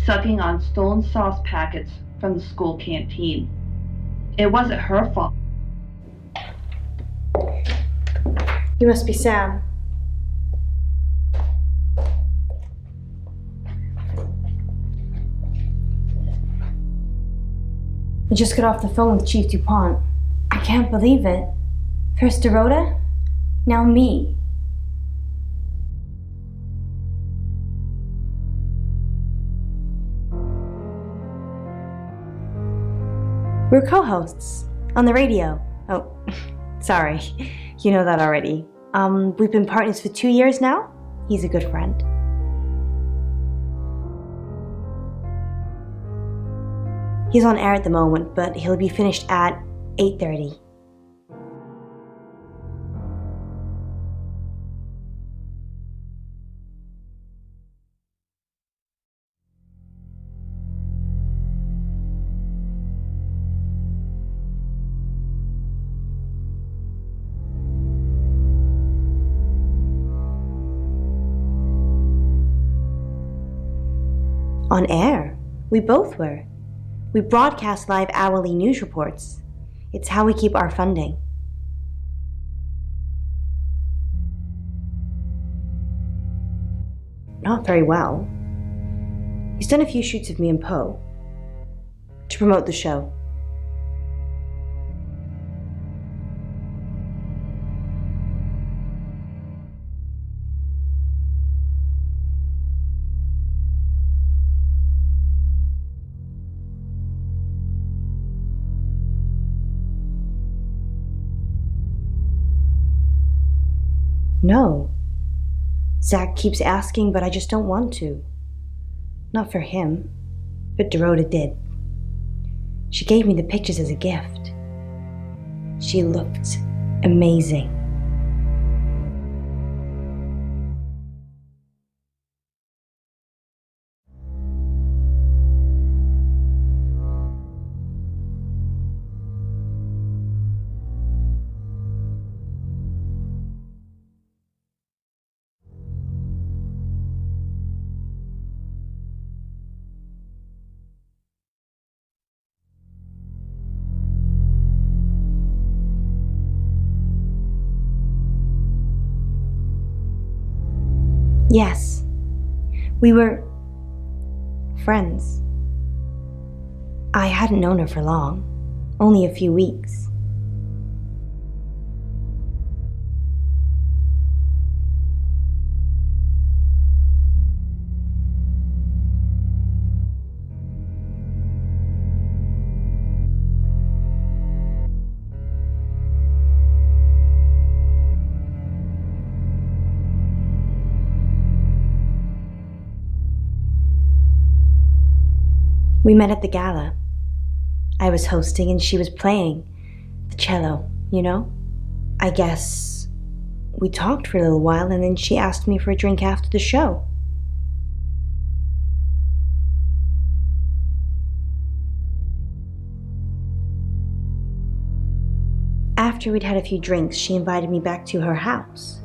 sucking on stolen sauce packets from the school canteen. It wasn't her fault. You must be Sam. I just got off the phone with Chief DuPont. I can't believe it. First Dorota, now me. We're co-hosts on the radio. Oh, sorry. You know that already. We've been partners for 2 years now. He's a good friend. He's on air at the moment, but he'll be finished at 8:30. On air? We both were. We broadcast live hourly news reports. It's how we keep our funding. Not very well. He's done a few shoots of me and Poe to promote the show. No. Zach keeps asking, but I just don't want to. Not for him, but Dorota did. She gave me the pictures as a gift. She looked amazing. Yes, we were friends. I hadn't known her for long, only a few weeks. We met at the gala. I was hosting and she was playing the cello, you know? I guess we talked for a little while and then she asked me for a drink after the show. After we'd had a few drinks, she invited me back to her house.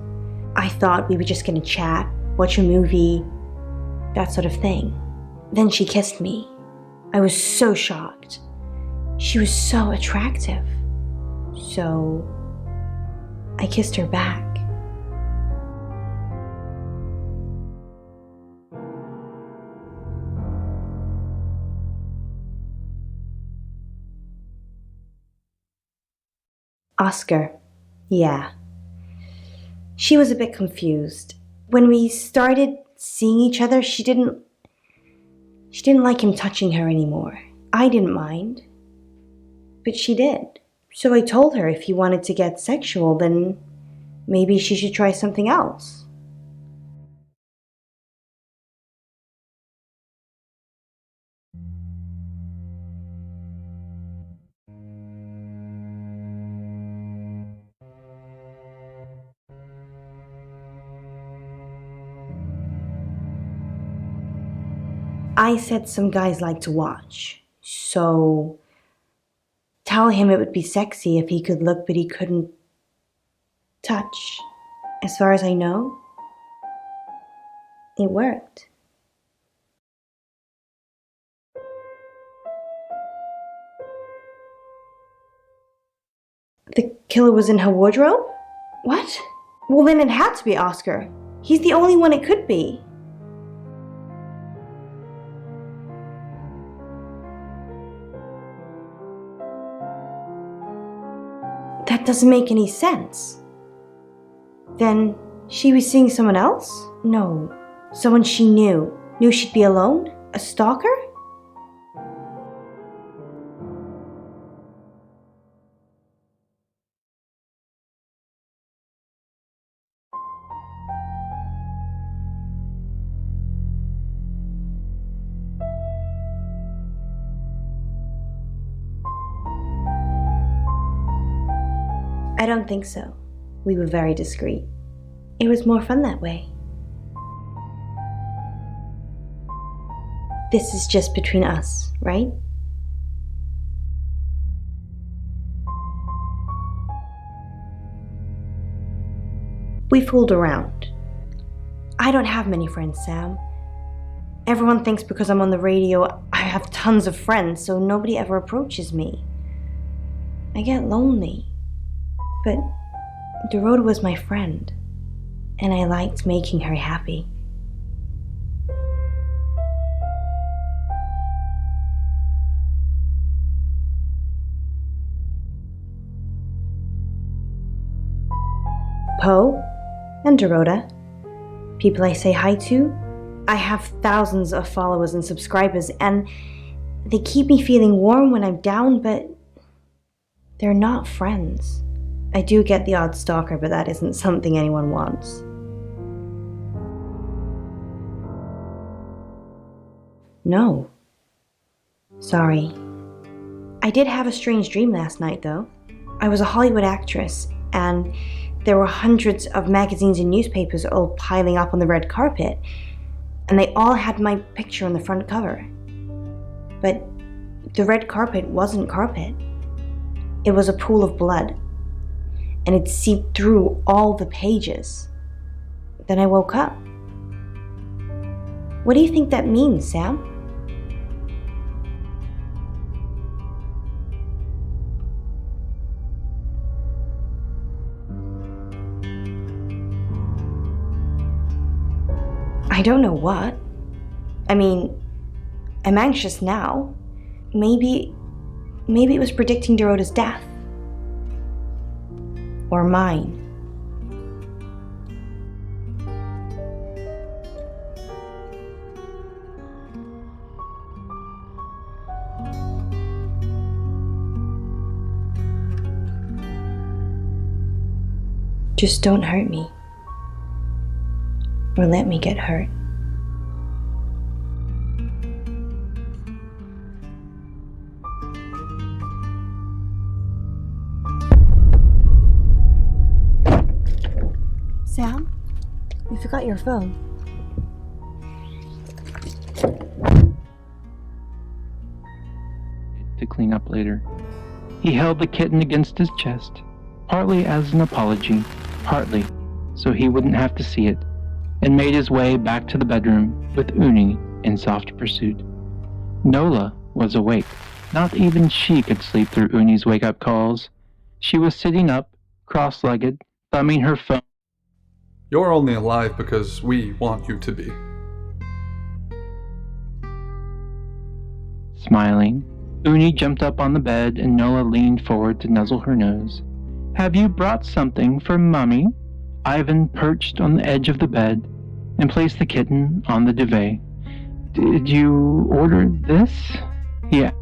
I thought we were just gonna chat, watch a movie, that sort of thing. Then she kissed me. I was so shocked. She was so attractive. So I kissed her back. Oscar, yeah. She was a bit confused. When we started seeing each other, she didn't like him touching her anymore. I didn't mind, but she did. So I told her if he wanted to get sexual, then maybe she should try something else. I said some guys like to watch, so tell him it would be sexy if he could look but he couldn't touch. As far as I know, it worked. The killer was in her wardrobe? What? Well, then it had to be Oscar. He's the only one it could be. That doesn't make any sense. Then she was seeing someone else? No. Someone she knew. Knew she'd be alone? A stalker? I don't think so. We were very discreet. It was more fun that way. This is just between us, right? We fooled around. I don't have many friends, Sam. Everyone thinks because I'm on the radio, I have tons of friends, so nobody ever approaches me. I get lonely. But Dorota was my friend, and I liked making her happy. Poe and Dorota, people I say hi to. I have thousands of followers and subscribers, and they keep me feeling warm when I'm down, but they're not friends. I do get the odd stalker, but that isn't something anyone wants. No. Sorry. I did have a strange dream last night, though. I was a Hollywood actress, and there were hundreds of magazines and newspapers all piling up on the red carpet, and they all had my picture on the front cover. But the red carpet wasn't carpet. It was a pool of blood. And it seeped through all the pages. Then I woke up. What do you think that means, Sam? I don't know what. I mean, I'm anxious now. Maybe it was predicting Dorota's death. Or mine. Just don't hurt me. Or let me get hurt. Sam, you forgot your phone. To clean up later. He held the kitten against his chest, partly as an apology, partly so he wouldn't have to see it, and made his way back to the bedroom with Uni in soft pursuit. Nola was awake. Not even she could sleep through Uni's wake-up calls. She was sitting up, cross-legged, thumbing her phone. You're only alive because we want you to be. Smiling, Uni jumped up on the bed and Nola leaned forward to nuzzle her nose. "Have you brought something for Mummy?" Ivan perched on the edge of the bed and placed the kitten on the duvet. "Did you order this?" Yeah.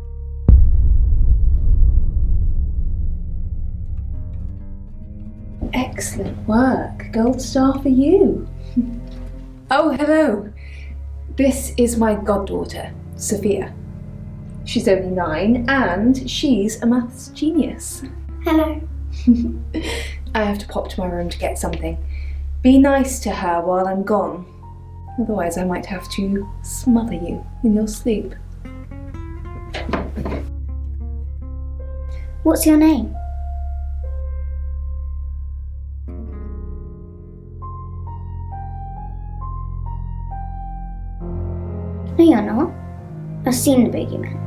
Excellent work. Gold star for you. Oh, hello. This is my goddaughter, Sophia. She's only 9 and she's a maths genius. Hello. I have to pop to my room to get something. Be nice to her while I'm gone. Otherwise I might have to smother you in your sleep. What's your name? No, you're not. I've seen the boogeyman.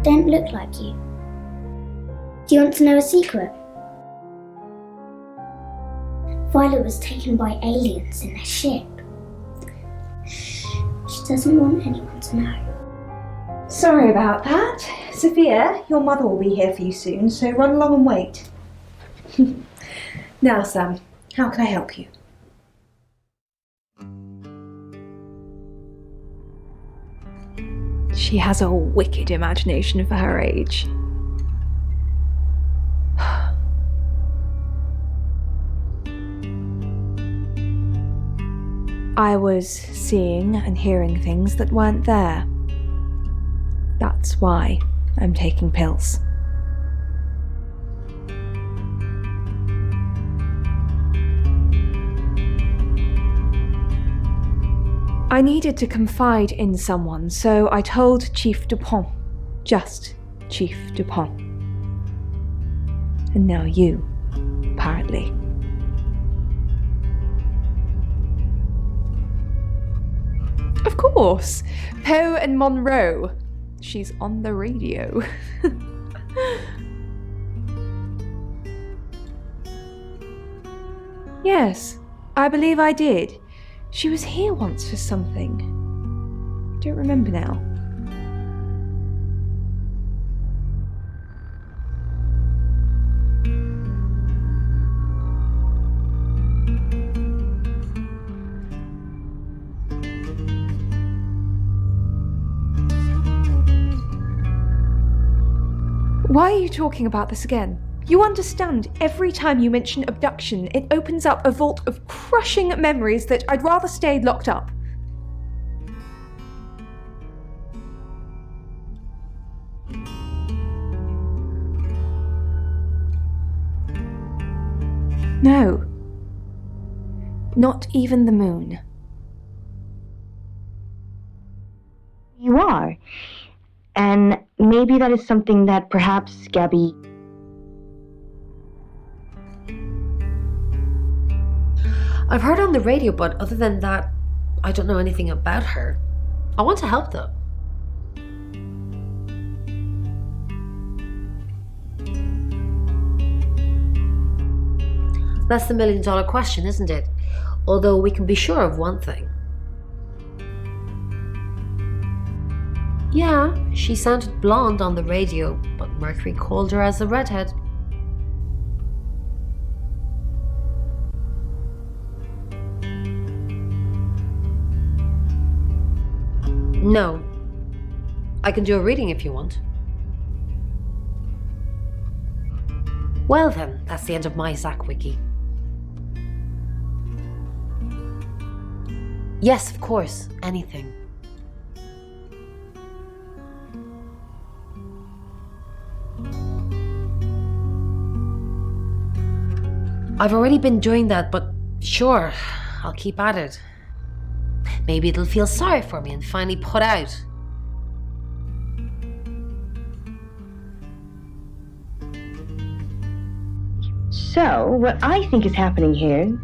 Don't look like you. Do you want to know a secret? Violet was taken by aliens in their ship. She doesn't want anyone to know. Sorry about that. Sophia, your mother will be here for you soon, so run along and wait. Now, Sam, how can I help you? She has a wicked imagination for her age. I was seeing and hearing things that weren't there. That's why I'm taking pills. I needed to confide in someone, so I told Chief Dupont. Just Chief Dupont. And now you, apparently. Of course! Poe and Monroe. She's on the radio. Yes, I believe I did. She was here once for something. I don't remember now. Why are you talking about this again? You understand, every time you mention abduction, it opens up a vault of crushing memories that I'd rather stay locked up. No. Not even the moon. You are. And maybe that is something that perhaps Gabby... I've heard on the radio, but other than that, I don't know anything about her. I want to help though. That's the million-dollar question, isn't it? Although we can be sure of one thing. Yeah, she sounded blonde on the radio, but Mercury called her as a redhead. No. I can do a reading if you want. Well then, that's the end of my Zach wiki. Yes, of course, anything. I've already been doing that, but sure, I'll keep at it. Maybe it'll feel sorry for me and finally put out. So, what I think is happening here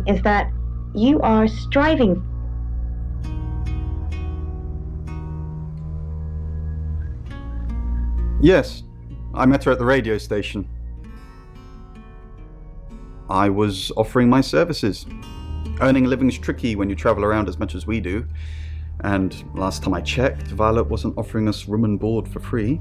is that you are striving. Yes, I met her at the radio station. I was offering my services. Earning a living's tricky when you travel around as much as we do. And last time I checked, Violet wasn't offering us room and board for free.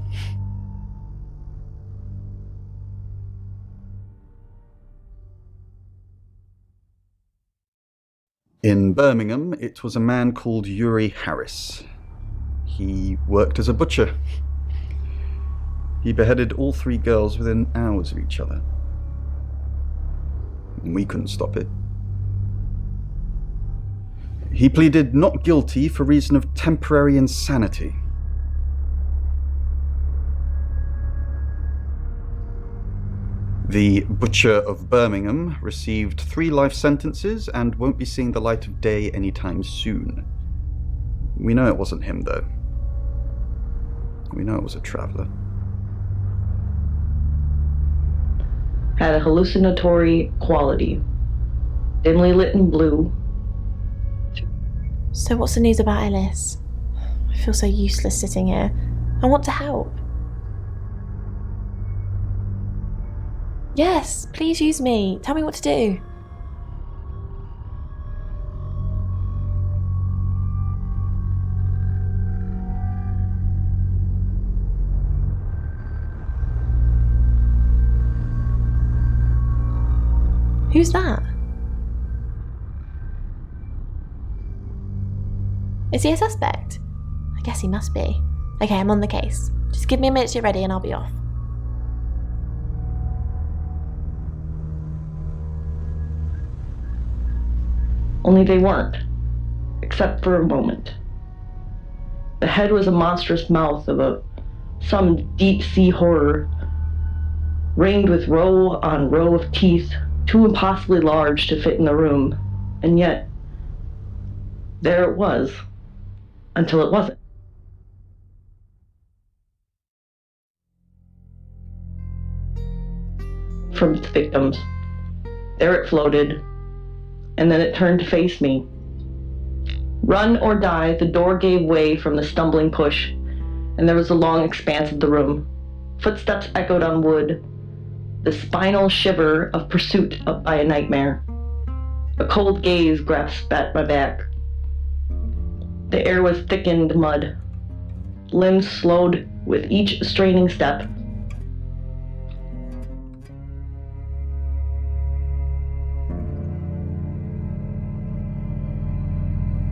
In Birmingham, it was a man called Yuri Harris. He worked as a butcher. He beheaded all 3 girls within hours of each other. and we couldn't stop it. He pleaded not guilty for reason of temporary insanity. The Butcher of Birmingham received 3 life sentences and won't be seeing the light of day anytime soon. We know it wasn't him, though. We know it was a traveller. Had a hallucinatory quality. Dimly lit in blue. So what's the news about Ellis? I feel so useless sitting here. I want to help. Yes, please use me. Tell me what to do. Who's that? Is he a suspect? I guess he must be. Okay, I'm on the case. Just give me a minute to get ready and I'll be off. Only they weren't, except for a moment. The head was a monstrous mouth of some deep-sea horror, ringed with row on row of teeth, too impossibly large to fit in the room, and yet there it was, until it wasn't. From its victims, there it floated, and then it turned to face me. Run or die, the door gave way from the stumbling push, and there was a long expanse of the room. Footsteps echoed on wood, the spinal shiver of pursuit up by a nightmare. A cold gaze grasped at my back. The air was thickened mud. Limbs slowed with each straining step.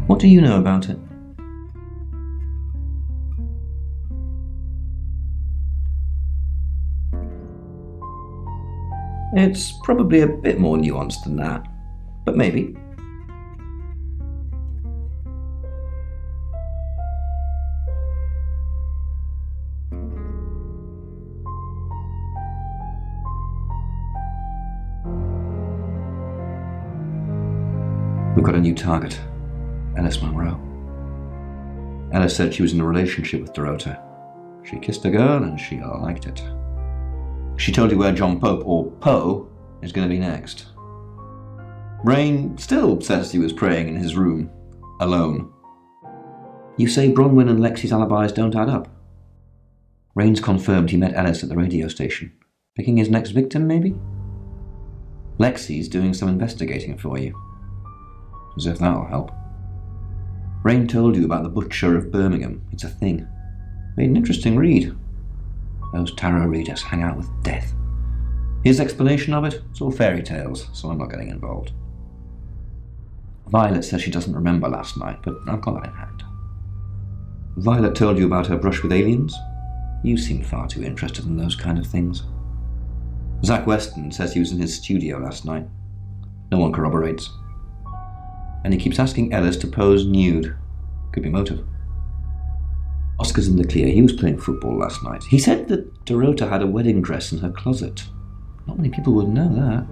What do you know about it? It's probably a bit more nuanced than that, but maybe. We've got a new target. Ellis Monroe. Ellis said she was in a relationship with Dorota. She kissed a girl and she liked it. She told you where John Pope, or Poe, is going to be next. Rain still says he was praying in his room, alone. You say Bronwyn and Lexi's alibis don't add up. Rain's confirmed he met Ellis at the radio station. Picking his next victim, maybe? Lexi's doing some investigating for you. As if that'll help. Rain told you about the Butcher of Birmingham. It's a thing. Made an interesting read. Those tarot readers hang out with death. His explanation of it, it's all fairy tales, so I'm not getting involved. Violet says she doesn't remember last night, but I've got that in hand. Violet told you about her brush with aliens? You seem far too interested in those kind of things. Zach Weston says he was in his studio last night. No one corroborates. And he keeps asking Ellis to pose nude. Could be motive. Oscar's in the clear. He was playing football last night. He said that Dorota had a wedding dress in her closet. Not many people would know that.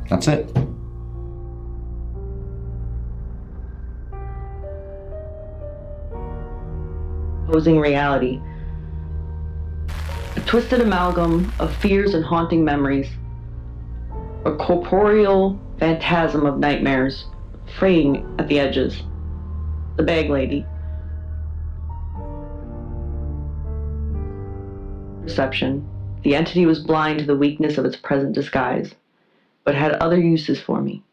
That's it. Opposing reality. A twisted amalgam of fears and haunting memories. A corporeal phantasm of nightmares, fraying at the edges. The bag lady. Perception. The entity was blind to the weakness of its present disguise, but had other uses for me.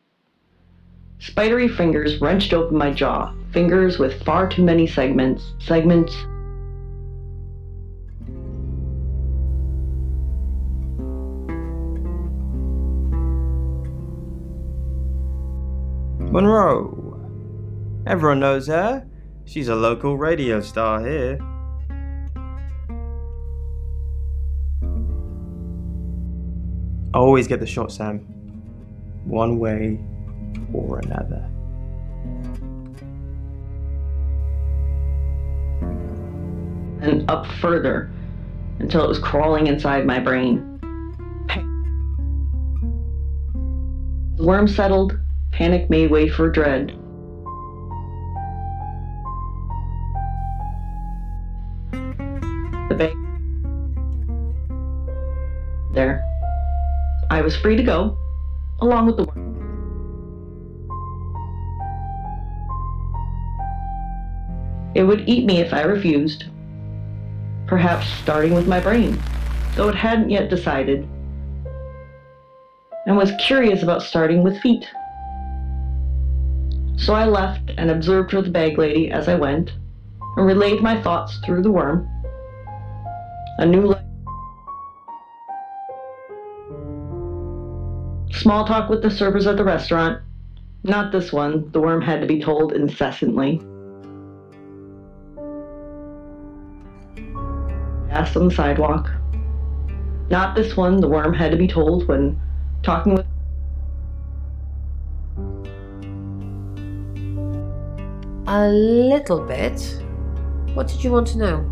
Spidery fingers wrenched open my jaw, fingers with far too many segments. Monroe. Everyone knows her. She's a local radio star here. I always get the shot, Sam. One way or another. And up further until it was crawling inside my brain. The worm settled, panic made way for dread. The bag. There. I was free to go, along with the worm. It would eat me if I refused, perhaps starting with my brain, though it hadn't yet decided, and was curious about starting with feet. So I left and observed her, the bag lady, as I went, and relayed my thoughts through the worm. A new life. Small talk with the servers at the restaurant. Not this one, the worm had to be told incessantly. Asked on the sidewalk. Not this one, the worm had to be told when talking with. A little bit. What did you want to know?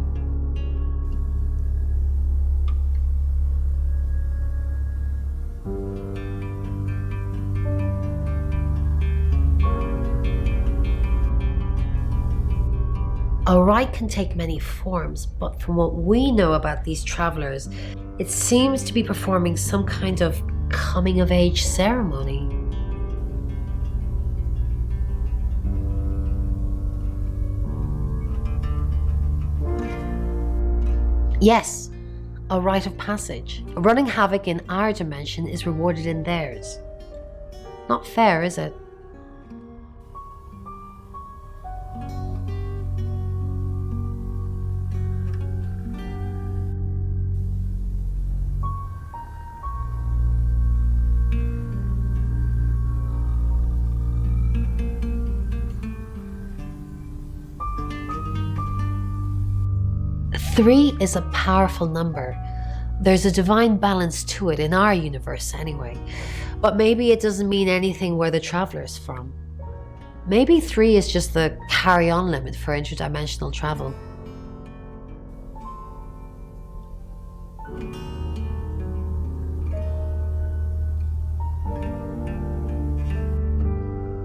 A rite can take many forms, but from what we know about these travelers, it seems to be performing some kind of coming-of-age ceremony. Yes, a rite of passage. Running havoc in our dimension is rewarded in theirs. Not fair, is it? Three is a powerful number. There's a divine balance to it in our universe anyway. But maybe it doesn't mean anything where the traveler's from. Maybe 3 is just the carry-on limit for interdimensional travel.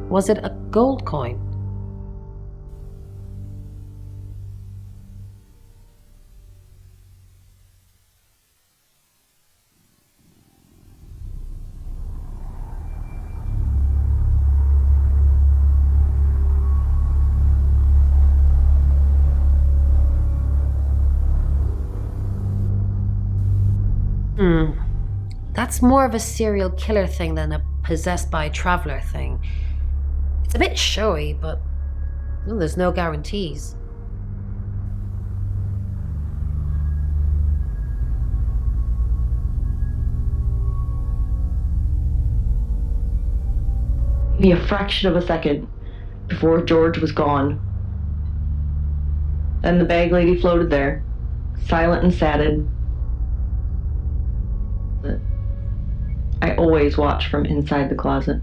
Was it a gold coin? That's more of a serial killer thing than a possessed by a traveler thing. It's a bit showy, but well, there's no guarantees. Maybe a fraction of a second before George was gone. Then the bag lady floated there, silent and saddened. I always watch from inside the closet.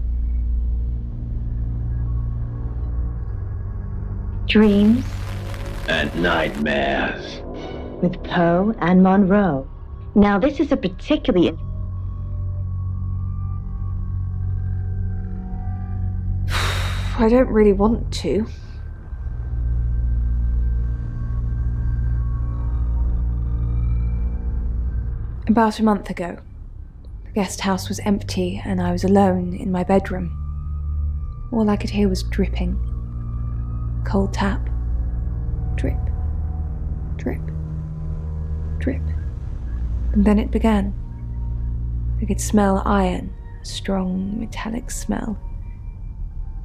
Dreams. And nightmares. With Poe and Monroe. Now this is a particularly... I don't really want to. About a month ago, the guest house was empty and I was alone in my bedroom. All I could hear was dripping. Cold tap. Drip. Drip. Drip. And then it began. I could smell iron, a strong metallic smell.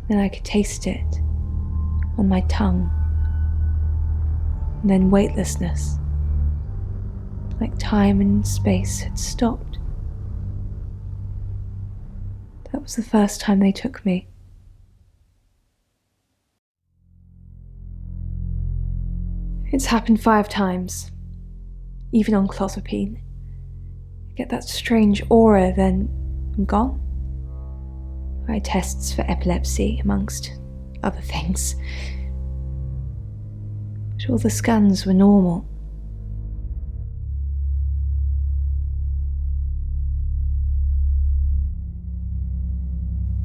Then I could taste it on my tongue. And then weightlessness. Like time and space had stopped. That was the first time they took me. It's happened 5 times, even on clozapine. get that strange aura, then I'm gone. I had tests for epilepsy, amongst other things. But all the scans were normal.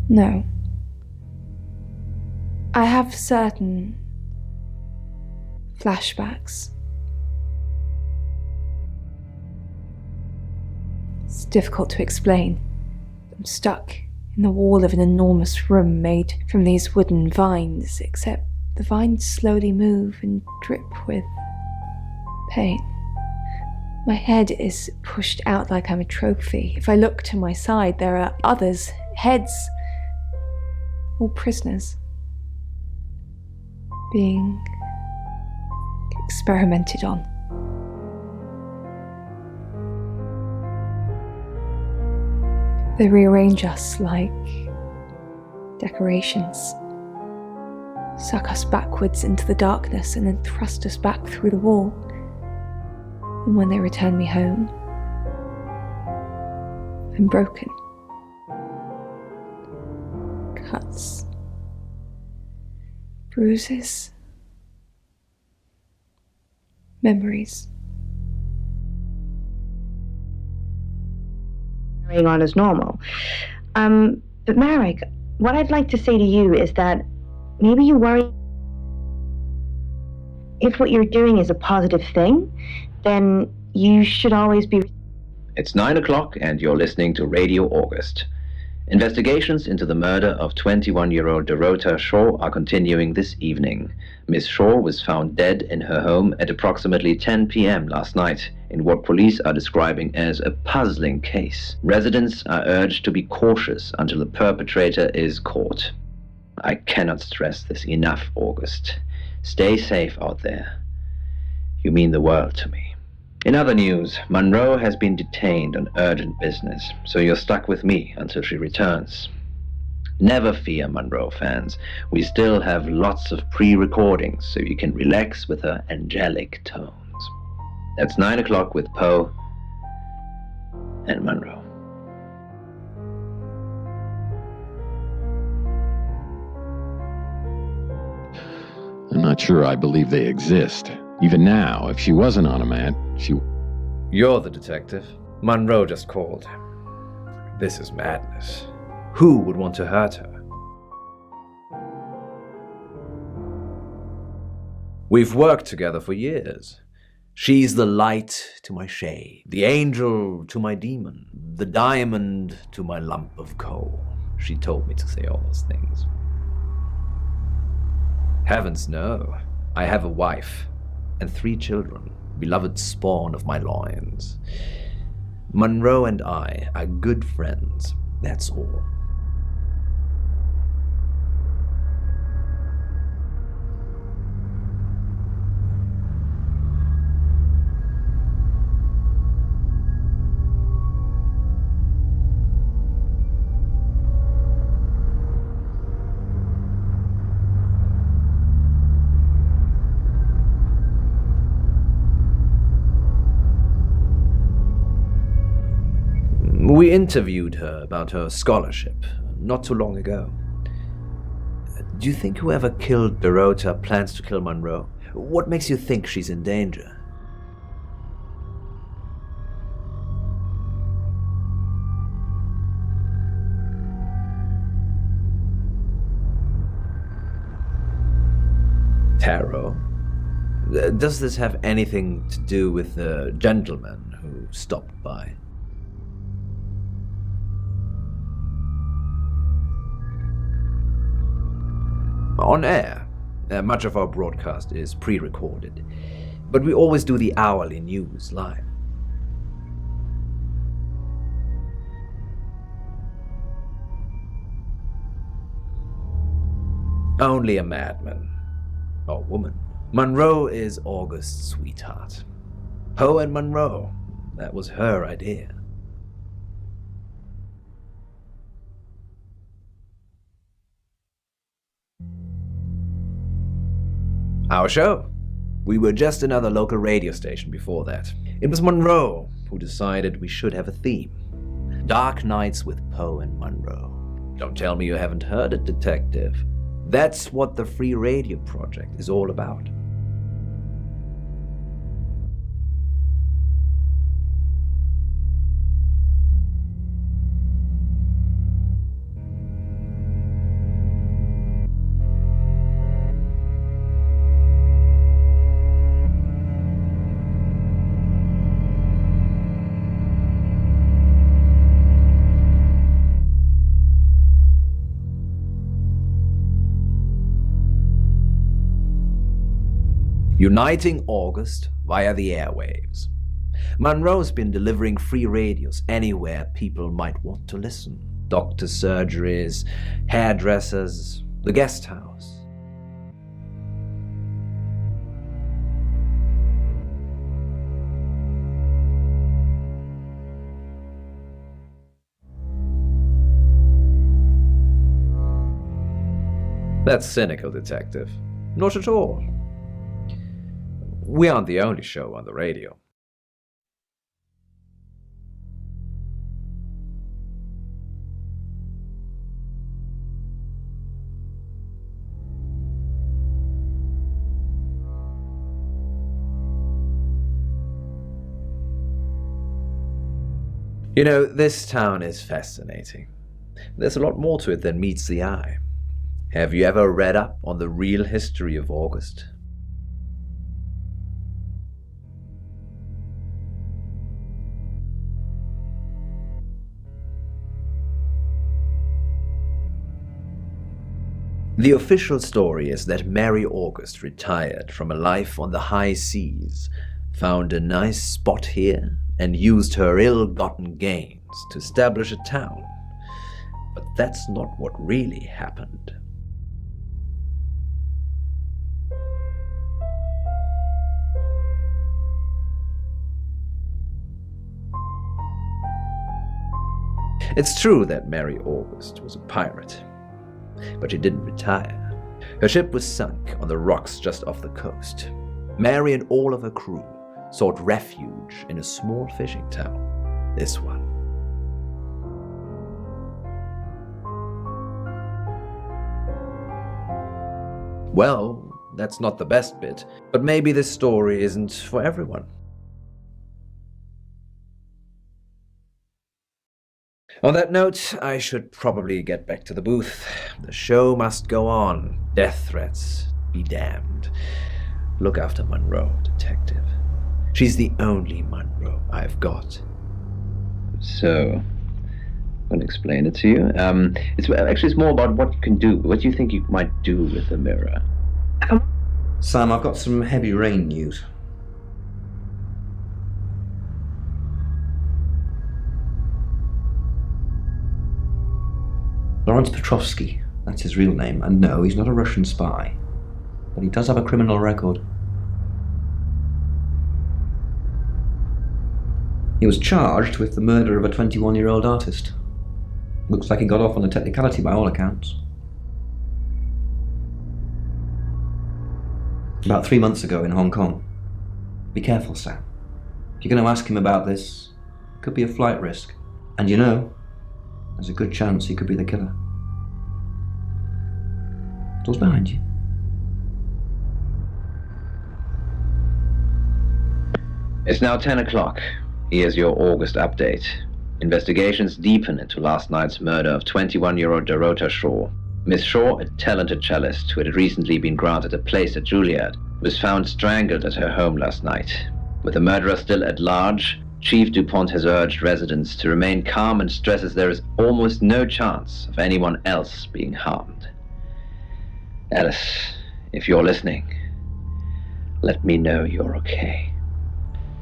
No. I have certain flashbacks. It's difficult to explain. I'm stuck in the wall of an enormous room made from these wooden vines, except the vines slowly move and drip with pain. My head is pushed out like I'm a trophy. If I look to my side, there are others, heads, all prisoners, being experimented on. They rearrange us like decorations, suck us backwards into the darkness and then thrust us back through the wall. And when they return me home, I'm broken. Cuts, bruises, memories. Carrying on as normal. But Marek, what I'd like to say to you is that maybe you worry if what you're doing is a positive thing, then you should always be... It's 9 o'clock and you're listening to Radio August. Investigations into the murder of 21-year-old Dorota Shaw are continuing this evening. Miss Shaw was found dead in her home at approximately 10 p.m. last night in what police are describing as a puzzling case. Residents are urged to be cautious until the perpetrator is caught. I cannot stress this enough, August. Stay safe out there. You mean the world to me. In other news, Monroe has been detained on urgent business, so you're stuck with me until she returns. Never fear, Monroe fans. We still have lots of pre-recordings, so you can relax with her angelic tones. That's 9 o'clock with Poe and Monroe. I'm not sure I believe they exist. Even now, if she wasn't on a mat, she... You're the detective. Monroe just called. This is madness. Who would want to hurt her? We've worked together for years. She's the light to my shade, the angel to my demon, the diamond to my lump of coal. She told me to say all those things. Heavens no. I have a wife and 3 children, beloved spawn of my loins. Monroe and I are good friends, that's all. We interviewed her about her scholarship not too long ago. Do you think whoever killed Dorota plans to kill Monroe? What makes you think she's in danger? Tarot? Does this have anything to do with the gentleman who stopped by? On air, much of our broadcast is pre-recorded, but we always do the hourly news live. Only a madman, or woman. Monroe is August's sweetheart. Poe and Monroe, that was her idea. Our show. We were just another local radio station before that. It was Monroe who decided we should have a theme. Dark nights with Poe and Monroe. Don't tell me you haven't heard it, detective. That's what the Free Radio Project is all about. Uniting August via the airwaves. Monroe's been delivering free radios anywhere people might want to listen. Doctors' surgeries, hairdressers, the guest house. That's cynical, detective. Not at all. We aren't the only show on the radio. You know, this town is fascinating. There's a lot more to it than meets the eye. Have you ever read up on the real history of August? The official story is that Mary August retired from a life on the high seas, found a nice spot here, and used her ill-gotten gains to establish a town. But that's not what really happened. It's true that Mary August was a pirate, but she didn't retire. Her ship was sunk on the rocks just off the coast. Mary and all of her crew sought refuge in a small fishing town, this one. Well, that's not the best bit, but maybe this story isn't for everyone. On that note, I should probably get back to the booth. The show must go on. Death threats be damned. Look after Monroe, detective. She's the only Monroe I've got. So, I'm going to explain it to you. It's more about what you can do. What do you think you might do with the mirror? Sam, I've got some heavy rain news. Lawrence Petrovsky, that's his real name, and no, he's not a Russian spy, but he does have a criminal record. He was charged with the murder of a 21-year-old artist. Looks like he got off on a technicality by all accounts. About 3 months ago in Hong Kong. Be careful, Sam. If you're going to ask him about this, it could be a flight risk. And you know, there's a good chance he could be the killer. Door's behind you. It's now 10 o'clock. Here's your August update. Investigations deepen into last night's murder of 21-year-old Dorota Shaw. Miss Shaw, a talented cellist who had recently been granted a place at Juilliard, was found strangled at her home last night. With the murderer still at large, Chief DuPont has urged residents to remain calm and stresses there is almost no chance of anyone else being harmed. Alice, if you're listening, let me know you're okay.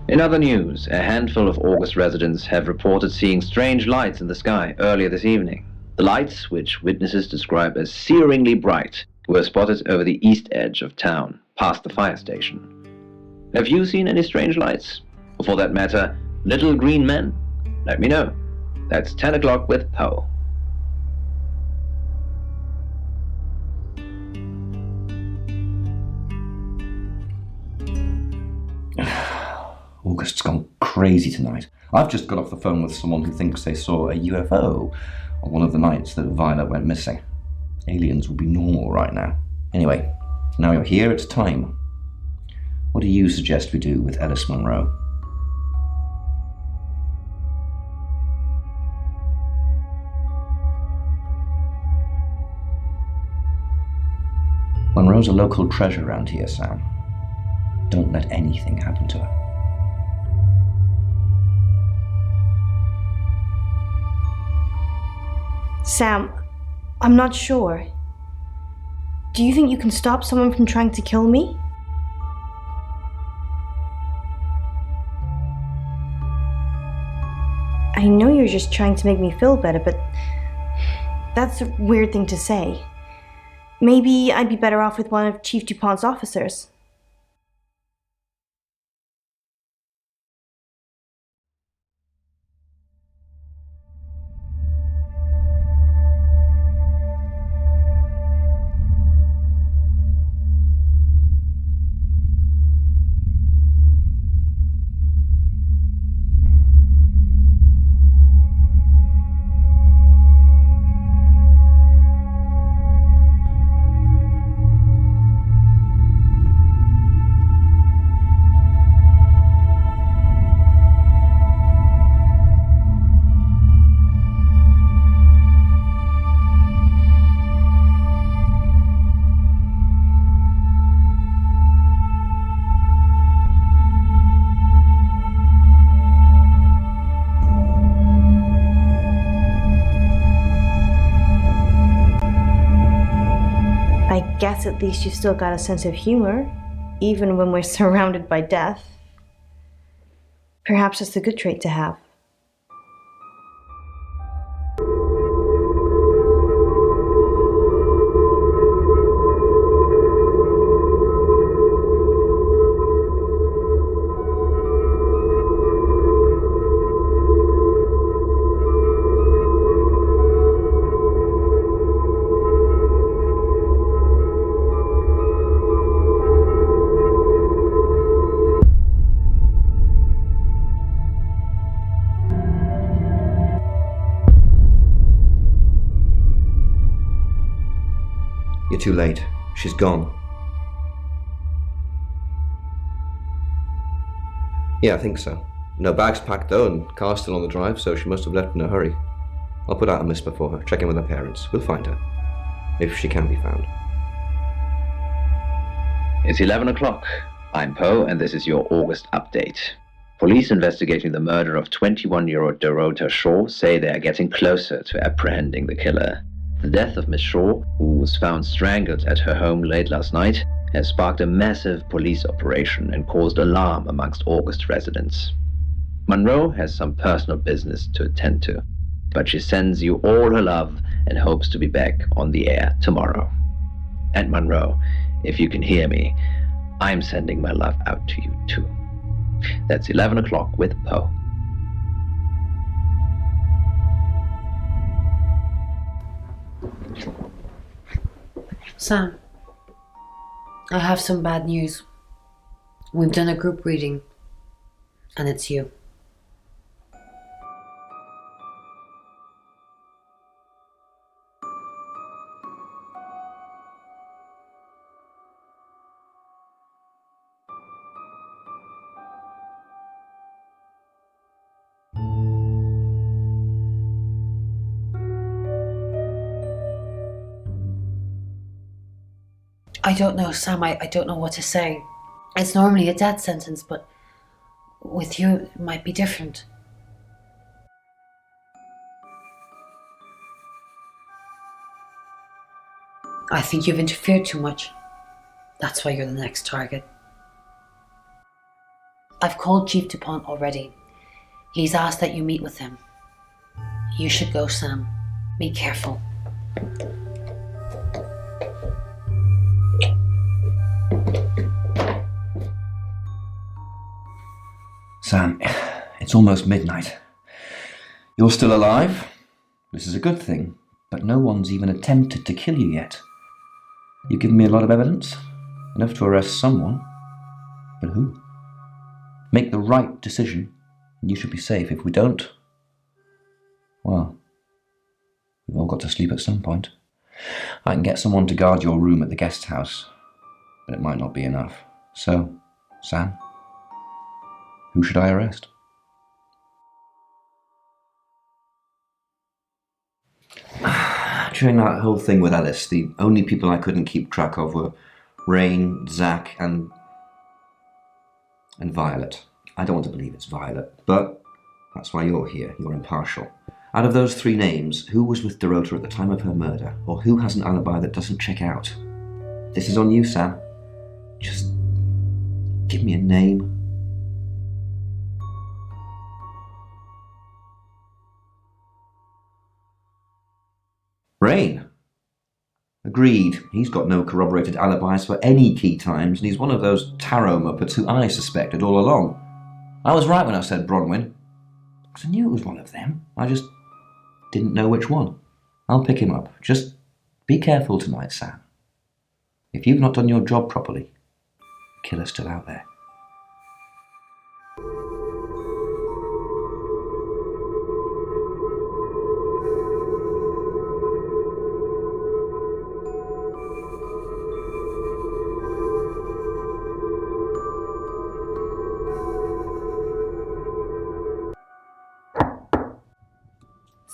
In other news, a handful of August residents have reported seeing strange lights in the sky earlier this evening. The lights, which witnesses describe as searingly bright, were spotted over the east edge of town, past the fire station. Have you seen any strange lights? Or for that matter, little green men? Let me know. That's 10 o'clock with Poe. August's gone crazy tonight. I've just got off the phone with someone who thinks they saw a UFO on one of the nights that Violet went missing. Aliens would be normal right now. Anyway, now you're here, it's time. What do you suggest we do with Ellis Monroe? Monroe's a local treasure around here, Sam. Don't let anything happen to her. Sam, I'm not sure. Do you think you can stop someone from trying to kill me? I know you're just trying to make me feel better, but that's a weird thing to say. Maybe I'd be better off with one of Chief DuPont's officers. I guess at least you've still got a sense of humor, even when we're surrounded by death. Perhaps it's a good trait to have. You're too late. She's gone. Yeah, I think so. No bags packed though, and car's still on the drive, so she must have left in a hurry. I'll put out a miss before her, check in with her parents. We'll find her. If she can be found. It's 11 o'clock. I'm Poe, and this is your August update. Police investigating the murder of 21-year-old Dorota Shaw say they are getting closer to apprehending the killer. The death of Miss Shaw, who was found strangled at her home late last night, has sparked a massive police operation and caused alarm amongst August residents. Monroe has some personal business to attend to, but she sends you all her love and hopes to be back on the air tomorrow. And Monroe, if you can hear me, I'm sending my love out to you too. That's 11 o'clock with Poe. Sam, I have some bad news. We've done a group reading, and it's you. I don't know, Sam. I don't know what to say. It's normally a death sentence, but with you, it might be different. I think you've interfered too much. That's why you're the next target. I've called Chief DuPont already. He's asked that you meet with him. You should go, Sam. Be careful. Sam, it's almost midnight. You're still alive. This is a good thing, but no one's even attempted to kill you yet. You've given me a lot of evidence, enough to arrest someone. But who? make the right decision, and you should be safe. If we don't, well, we've all got to sleep at some point. I can get someone to guard your room at the guest house, but it might not be enough. So, Sam, who should I arrest? During that whole thing with Alice, the only people I couldn't keep track of were Rain, Zach, and Violet. I don't want to believe it's Violet, but that's why you're here. You're impartial. Out of those three names, who was with Dorota at the time of her murder, or who has an alibi that doesn't check out? This is on you, Sam. Just give me a name. Rain. Agreed. He's got no corroborated alibis for any key times, and he's one of those tarot muppets who I suspected all along. I was right when I said Bronwyn, because I knew it was one of them. I just didn't know which one. I'll pick him up. Just be careful tonight, Sam. If you've not done your job properly, the killer's still out there.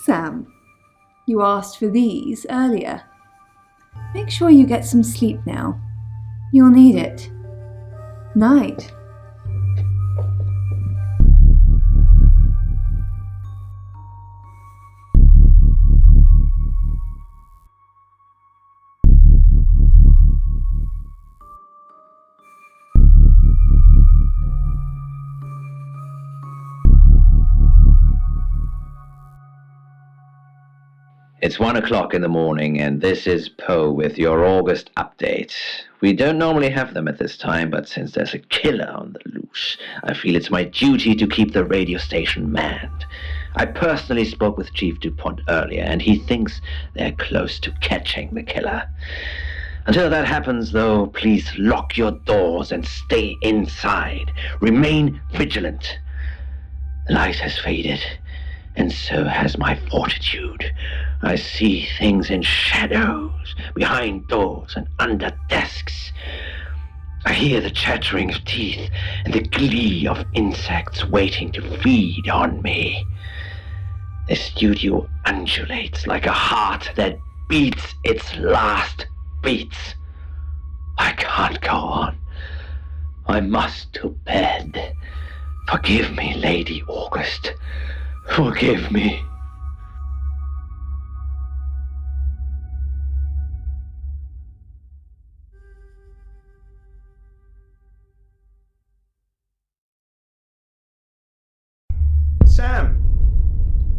Sam, you asked for these earlier. Make sure you get some sleep now. You'll need it. Night. It's 1 o'clock in the morning, and this is Poe with your August update. We don't normally have them at this time, but since there's a killer on the loose, I feel it's my duty to keep the radio station manned. I personally spoke with Chief DuPont earlier, and he thinks they're close to catching the killer. Until that happens, though, please lock your doors and stay inside. Remain vigilant. The light has faded, and so has my fortitude. I see things in shadows, behind doors and under desks. I hear the chattering of teeth and the glee of insects waiting to feed on me. The studio undulates like a heart that beats its last beats. I can't go on. I must to bed. Forgive me, Lady August. Forgive me. Sam,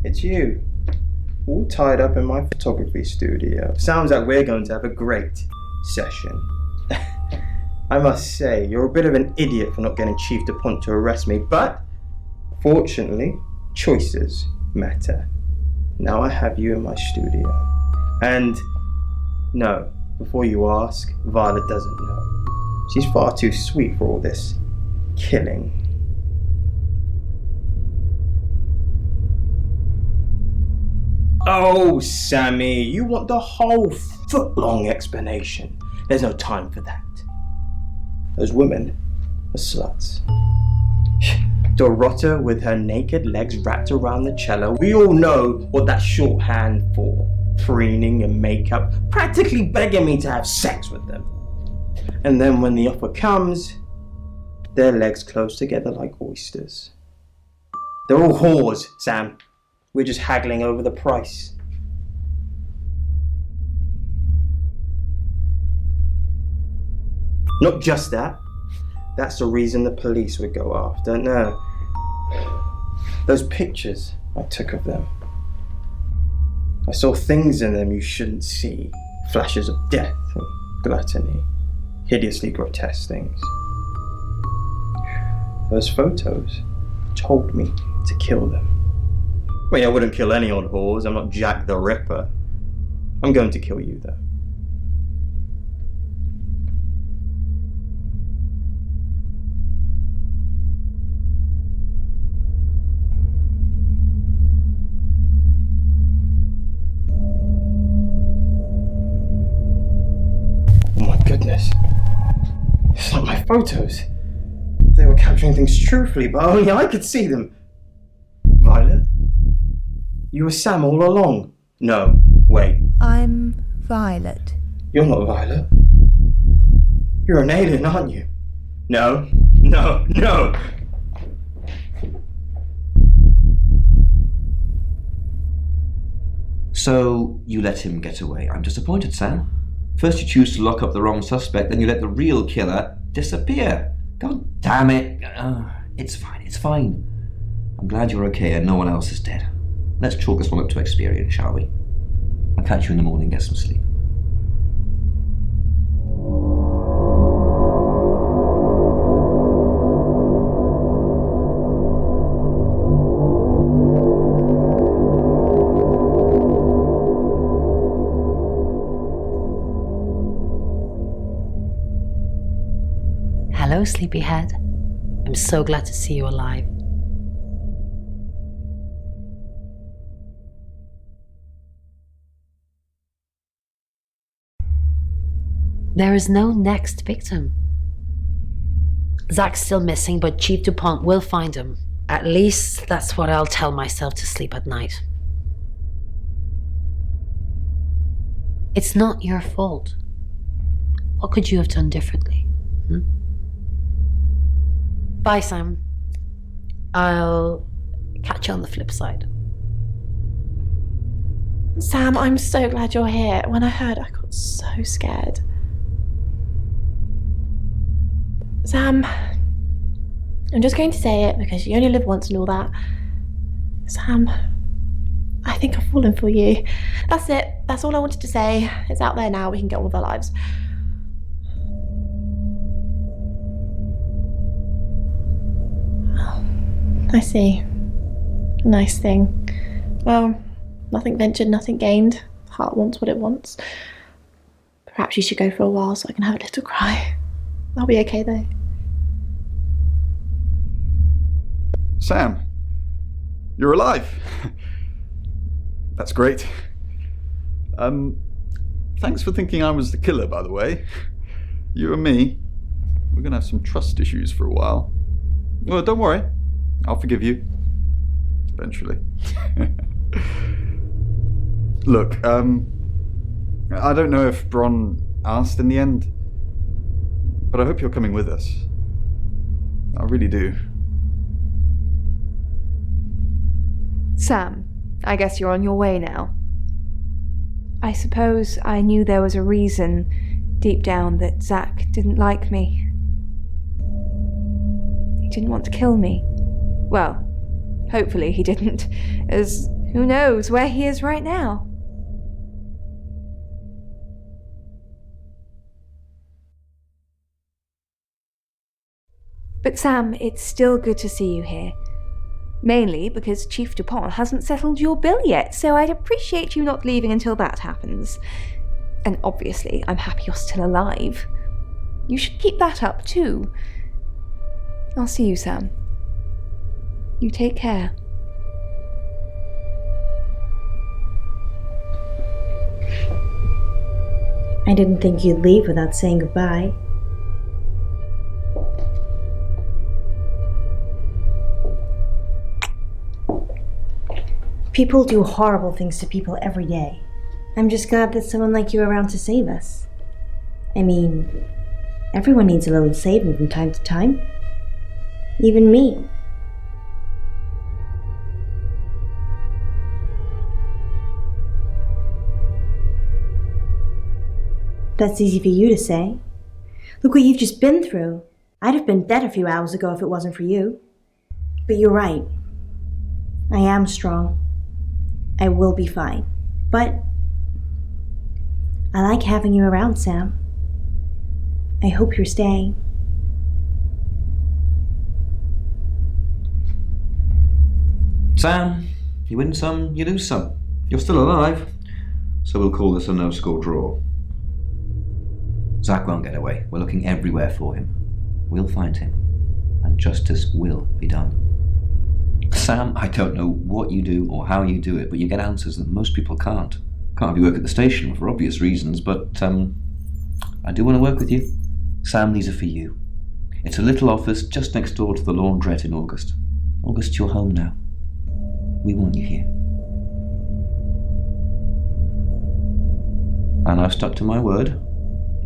it's you. All tied up in my photography studio. Sounds like we're going to have a great session. I must say, you're a bit of an idiot for not getting Chief DuPont to arrest me, but fortunately, choices matter. Now I have you in my studio. And no, before you ask, Violet doesn't know. She's far too sweet for all this killing. Oh, Sammy, you want the whole foot-long explanation. There's no time for that. Those women are sluts. Dorota with her naked legs wrapped around the cello. We all know what that's shorthand for. Preening and makeup, practically begging me to have sex with them. And then when the offer comes, their legs close together like oysters. They're all whores, Sam. We're just haggling over the price. Not just that. That's the reason the police would go after. No. Those pictures I took of them. I saw things in them you shouldn't see. Flashes of death and gluttony. Hideously grotesque things. Those photos told me to kill them. Well, I wouldn't kill any old whores. I'm not Jack the Ripper. I'm going to kill you, though. photos. They were capturing things truthfully, but only I could see them. Violet? You were Sam all along? No, wait. I'm Violet. You're not Violet. You're an alien, aren't you? No, no, no! So, you let him get away. I'm disappointed, Sam. First you choose to lock up the wrong suspect, then you let the real killer disappear. God damn it. It's fine, it's fine. I'm glad you're okay and no one else is dead. Let's chalk this one up to experience, shall we? I'll catch you in the morning, get some sleep. Hello, sleepyhead. I'm so glad to see you alive. There is no next victim. Zach's still missing, but Chief DuPont will find him. At least that's what I'll tell myself to sleep at night. It's not your fault. What could you have done differently? Bye, Sam. I'll catch you on the flip side. Sam, I'm so glad you're here. When I heard, I got so scared. Sam, I'm just going to say it because you only live once and all that. Sam, I think I've fallen for you. That's it. That's all I wanted to say. It's out there now. We can get on with our lives. I see. Nice thing. Well, nothing ventured, nothing gained. Heart wants what it wants. Perhaps you should go for a while so I can have a little cry. I'll be okay though. Sam, you're alive. That's great. Thanks for thinking I was the killer, by the way. You and me, we're gonna have some trust issues for a while. Well, don't worry. I'll forgive you. Eventually. Look, I don't know if Bron asked in the end, but I hope you're coming with us. I really do. Sam, I guess you're on your way now. I suppose I knew there was a reason deep down that Zach didn't like me. He didn't want to kill me. Well, hopefully he didn't, as who knows where he is right now. But Sam, it's still good to see you here. Mainly because Chief DuPont hasn't settled your bill yet, so I'd appreciate you not leaving until that happens. And obviously, I'm happy you're still alive. You should keep that up too. I'll see you, Sam. You take care. I didn't think you'd leave without saying goodbye. People do horrible things to people every day. I'm just glad that someone like you are around to save us. I mean, everyone needs a little saving from time to time. Even me. That's easy for you to say. Look what you've just been through. I'd have been dead a few hours ago if it wasn't for you. But you're right. I am strong. I will be fine. But I like having you around, Sam. I hope you're staying. Sam, you win some, you lose some. You're still alive, so we'll call this a no-score draw. Zach won't get away. We're looking everywhere for him. We'll find him, and justice will be done. Sam, I don't know what you do or how you do it, but you get answers that most people can't. Can't have you work at the station for obvious reasons, but I do want to work with you. Sam, these are for you. It's a little office just next door to the laundrette in August. August, you're home now. We want you here. And I've stuck to my word.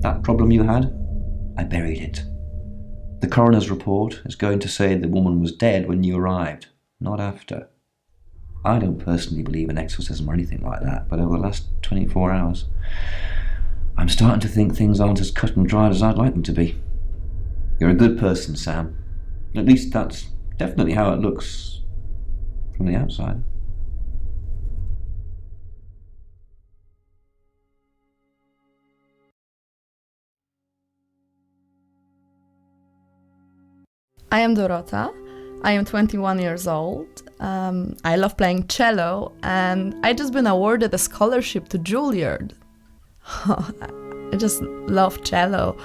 That problem you had, I buried it. The coroner's report is going to say the woman was dead when you arrived, not after. I don't personally believe in exorcism or anything like that, but over the last 24 hours, I'm starting to think things aren't as cut and dried as I'd like them to be. You're a good person, Sam. At least that's definitely how it looks from the outside. I am Dorota. I am 21 years old. I love playing cello, and I just been awarded a scholarship to Juilliard. I just love cello.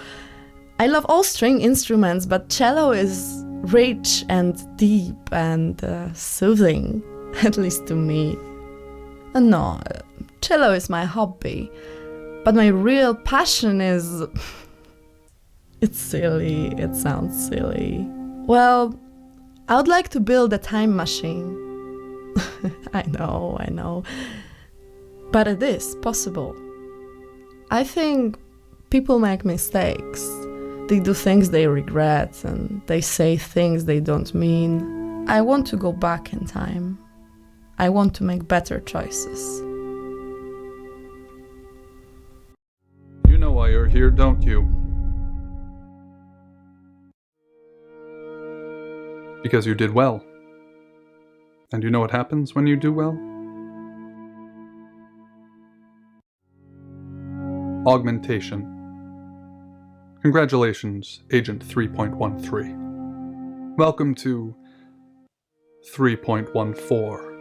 I love all string instruments, but cello is rich and deep and soothing, at least to me. No, cello is my hobby, but my real passion is... It's silly, it sounds silly. Well, I would like to build a time machine. I know. But it is possible. I think people make mistakes. They do things they regret and they say things they don't mean. I want to go back in time. I want to make better choices. You know why you're here, don't you? Because you did well. And you know what happens when you do well? Augmentation. Congratulations, Agent 3.13. Welcome to 3.14.